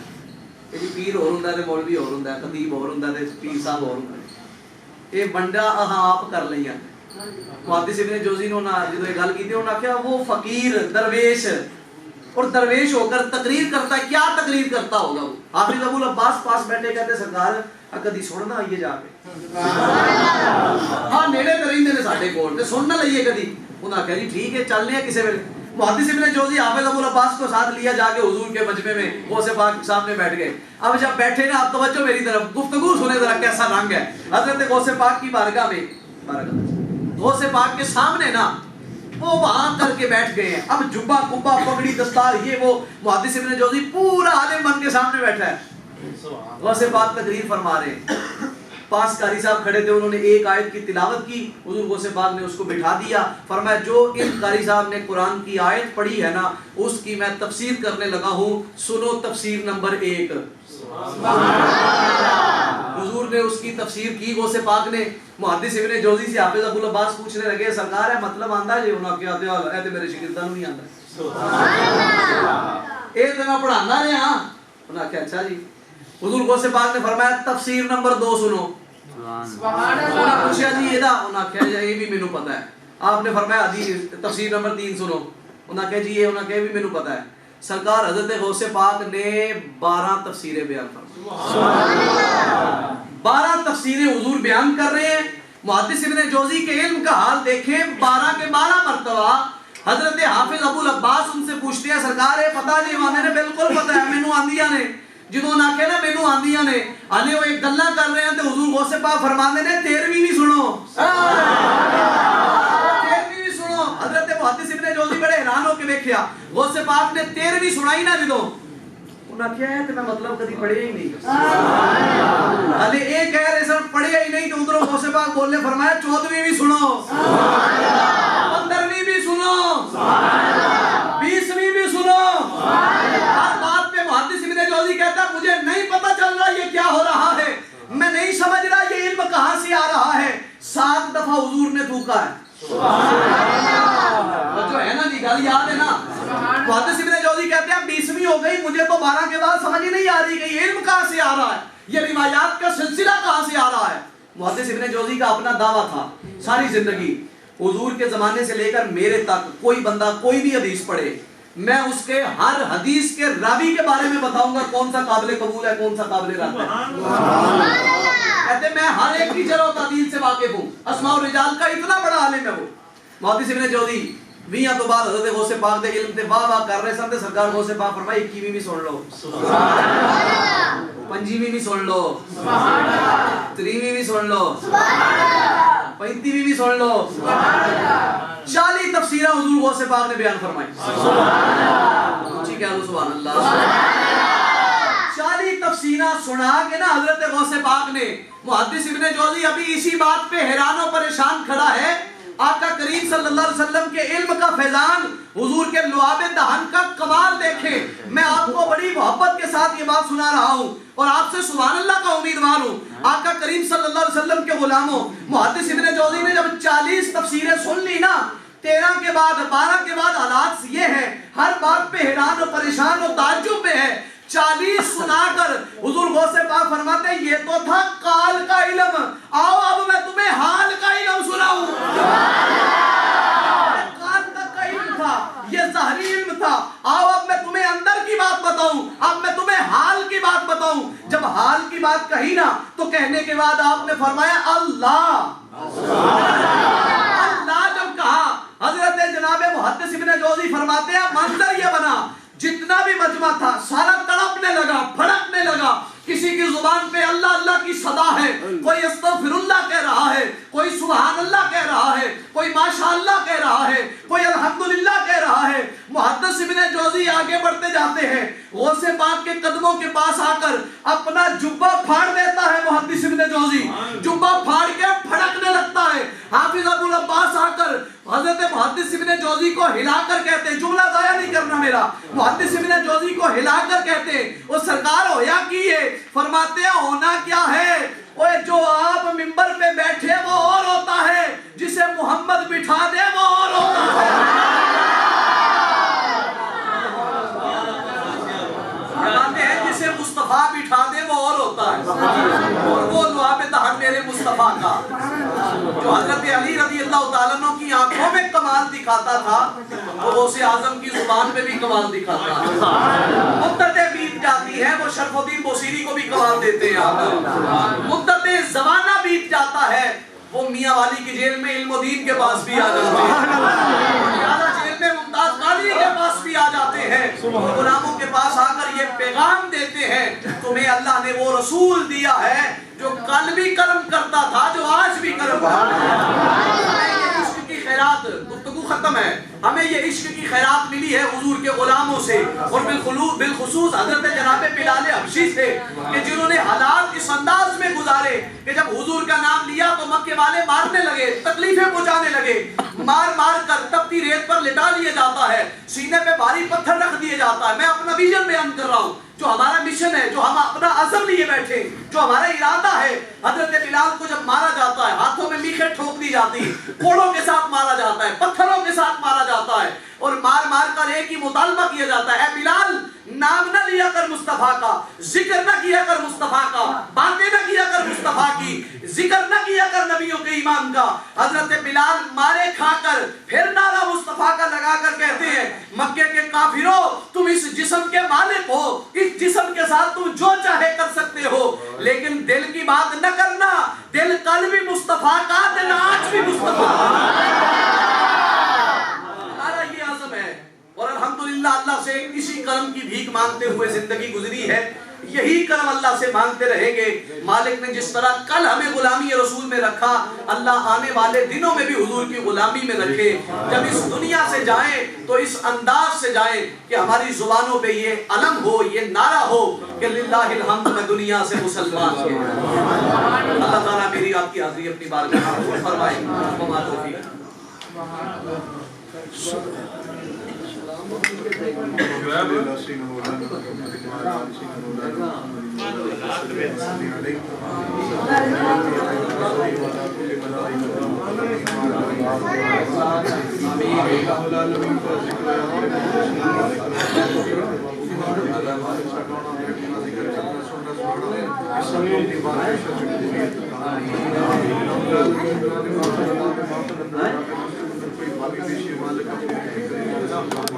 S2: ये पीर होर हुंदा ते मौलवी होर हुंदा, खतीब होर हुंदा ते पीर साहब होर हुंदा। ये बंडा आप कर लईयां। मुहद्दिस इब्ने जौजी ने ना जो ये गल कीती, उन्होंने आख्या वो फकीर दरवेश, और दरवेश होकर तकरीर करता है, क्या तकरीर करता होगा वो? हाफिज अबुल अब्बास पास बैठे कहते सरकार कदी सुनना आइए जाके, हाँ नेड़े ते रहिंदे ने साडे कोल ते सुन ना लईए कदी। उन्होंने आख्या जी ठीक है चलने किसी वेले। मुहद्दिस इब्ने जौजी हाफिज अबुल अब्बास को साथ लिया, जाके हुजूर के मजमे में गौसे पाक के सामने बैठ गए। अब जब बैठे ना, आप तवज्जो मेरी तरफ, गुफ्तगू सुने जरा कैसा रंग है। हजरत गौसे पाक की बारगाह में, गौसे पाक के सामने ना वो वहां करके बैठ गए हैं। अब जुब्बा कुब्बा पगड़ी दस्तार ये वो, मुहद्दिस इब्ने जौजी पूरा आलिम बन के सामने बैठा है। गौसे पाक तकरीर फरमा रहे हैं, पास कारी साहब खड़े थे, उन्होंने एक आयत की तिलावत की, हुजूर गौसे पाक ने उसको बिठा दिया। फरमाया जो इन कारी साहब ने कुरान की आयत पढ़ी है ना, उसकी मैं तफसीर करने लगा हूं, सुनो तफसीर नंबर 1। हुजूर ने उसकी तफसीर की गौसे पाक ने। मुहद्दिस इब्ने जौजी से हाफिज अबुल अब्बास पूछने लगे सरकार है मतलब आंदा जे? उन्होंने क्या दिया है ते मेरे शागिर्दां नूं नहीं आंदा, ए ते मैं पढ़ाना रहा। उन्होंने क्या अच्छा जी। हुजूर गौसे पाक ने फरमाया तफसीर नंबर 2 सुनो। उन्होंने पूछा जी एदा? उन्होंने कहा ये भी मैनू पता है। आपने फरमाया हदीस तफसीर नंबर 3 सुनो। उन्होंने कहा जी ये, उन्होंने कहा भी मैनू पता है। सरकार हजरत गौसे पाक ने 12 तफसीरें बयान फरमाई, 12 तफसीरें हुजूर बयान कर रहे हैं। मुहद्दिस इब्ने जौजी के इल्म का हाल देखें, 12 के 12 मरतबा हजरत हाफिज अबुल अब्बास उनसे पूछते हैं सरकार है पता जी? मैंने बिल्कुल पता है, मैनू आंदियां ने। ਜਦੋਂ ਨਾ ਆਖਿਆ ਨਾ ਮੈਨੂੰ ਆਂਦੀਆਂ ਨੇ, ਹਾਲੇ ਉਹ ਇੱਕ ਗੱਲਾਂ ਕਰ ਰਹੇ ਆ ਤੇ ਹੁਜ਼ੂਰ ਗੌਸੇ ਪਾਕ ਫਰਮਾਉਂਦੇ ਨੇ 13ਵੀਂ ਵੀ ਸੁਣੋ, 13ਵੀਂ ਵੀ ਸੁਣੋ। हजरत मुहद्दिस इब्ने जोजी बड़े हैरान होके देखिया गौसे पाक ने 13वीं सुनाई ना जो उन्हें क्या है तो मैं मतलब कभी पढ़े ही नहीं अरे एक कह रहे सर पढ़े ही नहीं तो उधरों गौसे पाक बोलने फरमाया 14वीं भी सुनो 15वीं भी सुनो 20वीं भी सुनो। हर बात पे मुहद्दिस इब्न जौजी कहता मुझे नहीं पता चल रहा ये क्या हो रहा है, मैं नहीं समझ रहा ये इल्म कहां से आ रहा है। 7 दफा हुजूर ने थूका है जो है ना जी गल याद है ना। मुहद्दिस इब्न जौजी कहते हैं 20वीं हो गई मुझे तो 12 के बाद समझ ही नहीं आ रही कि ये इल्म कहां से आ रहा है, ये रिवायात का सिलसिला कहां से आ रहा है। मुहद्दिस इब्न जौजी का अपना दावा था सारी जिंदगी हुजूर के जमाने से लेकर मेरे तक कोई बंदा कोई भी हदीस पढ़े मैं उसके हर हदीस के रावी के बारे में बताऊंगा कौन सा काबिल कबूल है कौन सा काबिल रद्द है। कहते मैं हर एक की जरो तादील से वाकिफ हूं, अस्माउ रिजाल का इतना बड़ा आलिम है वो। मुहद्दिस इब्न जौजी 20 तो बाद हजरत गौसे पाक दे इल्म ते वाह वाह कर रहे सन ते सरकार गौसे पाक फरमाए 21वीं भी सुन लो सुभान अल्लाह 25वीं भी सुन लो सुभान अल्लाह 3वीं भी सुन लो सुभान अल्लाह 35वीं भी सुन लो सुभान अल्लाह 40 तफसीरा हुजूर गौसे पाक ने बयान फरमाई सुभान अल्लाह ऊंची कह लो सुभान अल्लाह सुभान अल्लाह 40 तफसीरा सुना के ना हजरत गौसे पाक ने मुहद्दिस इब्न जौजी अभी इसी बात पे हैरान और परेशान खड़ा है। आका करीम सल्लल्लाहु अलैहि वसल्लम के इल्म का फैजान हुजूर के लुआबे दहन का कमाल देखे। मैं आपको बड़ी मोहब्बत के साथ ये बात सुना रहा हूँ और आपसे सुभान अल्लाह का उम्मीदवार हूँ। आका करीम सल्लल्लाहु अलैहि वसल्लम के गुलामों मुहद्दिस इब्न जौजी ने जब 40 तफसीरें सुन ली ना 13 के बाद 12 के बाद हालात ये है हर बात पे हैरान और परेशान और ताज्जुब में है। 40 सुनाकर हुजूर गौसे पाक फरमाते ये तो था काल का इल्म, आओ अब मैं तुम्हें हाल का इल्म सुनाऊं। काल तक का इल्म था ये ज़ाहरी इल्म था, आओ अब मैं तुम्हें अंदर की बात बताऊं, अब मैं तुम्हें हाल की बात बताऊं। जब हाल की बात कही ना तो कहने के बाद आपने फरमाया अल्लाह अल्लाह जब कहा हजरत जनाबे मुहद्दिस इब्न जौजी फरमाते हैं मंजर ये बना जितना भी मजमा था सारा तड़पने लगा फड़कने लगा। किसी की जुबान पे अल्लाह अल्लाह की सदा है, कोई अस्तगफिरुल्लाह कह रहा है, कोई सुभान अल्लाह कह रहा है, कोई माशाअल्लाह कह रहा है, कोई अल्हम्दुलिल्लाह कह रहा है। मुहद्दिस इब्न जौजी आगे बढ़ते जाते हैं गौसे पाक के कदमों के पास आकर अपना जुब्बा फाड़ देता है। मुहद्दिस इब्न जौजी जुब्बा फाड़ के फड़कने लगता है। हाफिज अबुल अब्बास आकर हजरत मुहद्दिस इब्न जौजी को हिलाकर कहते हैं, जुमला जाया नहीं करना मेरा, मुहद्दिस इब्न जौजी को हिलाकर कहते हैं वो सरकार होया की है। फरमाते हैं होना क्या है, ओए जो आप मिंबर पे बैठे वो और होता है, जिसे मोहम्मद बिठा दे वो और होता है। फरमाते हैं जिसे मुस्तफा बिठा दे वो और होता है। और वो दुआ पे तहत मेरे मुस्तफा का जो हजरत अली रज़ी अल्लाह ताला अन्हु की आंखों में कमाल दिखाता था वो गौसे आजम की जुबान पे भी कमाल दिखाता है। मुद्दतें बीत जाती है वो शरफुद्दीन बोसीरी को भी कमाल देते हैं। मुद्दतें ज़माना बीत जाता है वो मियां वाली की जेल में इल्मुद्दीन के पास भी आ जाते हैं, जेल में मुमताज कादरी के पास भी आ जाते हैं। गुलामों के पास आकर ये पैगाम देते हैं तुम्हें अल्लाह ने वो रसूल दिया है जो कल भी कर्म करता था जो आज भी कर्म करता है। खैरात गुफ्तगू खत्म है, हमें ये इश्क की खैरात मिली है हुजूर के गुलामों से और बिलखुसूस हजरत जनाबे बिलाल हबशी से कि जिन्होंने हालात इस अंदाज में गुजारे कि जब हुजूर का नाम लिया तो मक्के वाले मारने लगे, तकलीफें पहुंचाने लगे, मार मार कर तपती रेत पर लिटा लिया जाता है, सीने पे भारी पत्थर रख दिए जाता है। मैं अपना विजन बयान कर रहा हूँ, जो हमारा मिशन है, जो हम अपना अज़म लिए बैठे, जो हमारा इरादा है। हजरत बिलाल को जब मारा जाता है हाथों में मीखे ठोक दी जाती, कोड़ों के साथ मारा जाता है, पत्थरों के साथ मारा जाता है और मार मार कर एक ही मुतालबा किया जाता है, ए बिलाल नाम न लिया कर मुस्तफा का, जिक्र न किया कर मुस्तफा का, बातें न किया कर मुस्तफा की, जिक्र न किया कर नबियों के ईमान का। हजरत बिलाल मारे खाकर फिर नारा मुस्तफा का लगाकर कहते हैं मक्के के काफिरों तुम इस जिस्म के मालिक हो, इस जिस्म के साथ तुम जो चाहे कर सकते हो, लेकिन दिल की बात न करना, दिल कल भी मुस्तफा का, दिल आज भी मुस्तफा का। हमारा ये आज़म है और अल्हम्दुलिल्लाह अल्लाह से इसी कर्म की भीख मांगते हुए जिंदगी गुजरी है। यही कर्म अल्लाह से मांगते रहेंगे। मालिक ने जिस तरह कल हमें गुलामी रसूल में रखा, अल्लाह आने वाले दिनों में भी हुजूर की गुलामी में रखे। जब इस दुनिया से जाएं तो इस अंदाज से जाएं कि हमारी जुबानों पे ये अलम हो, ये नारा हो कि लिल्लाहिल हम्द, मैं दुनिया से मुसलमान हूं। अल्लाह ताला मेरी आपकी हाज़िरी अपनी बारगाह में कबूल फरमाए। वमा तौफीक
S3: कोई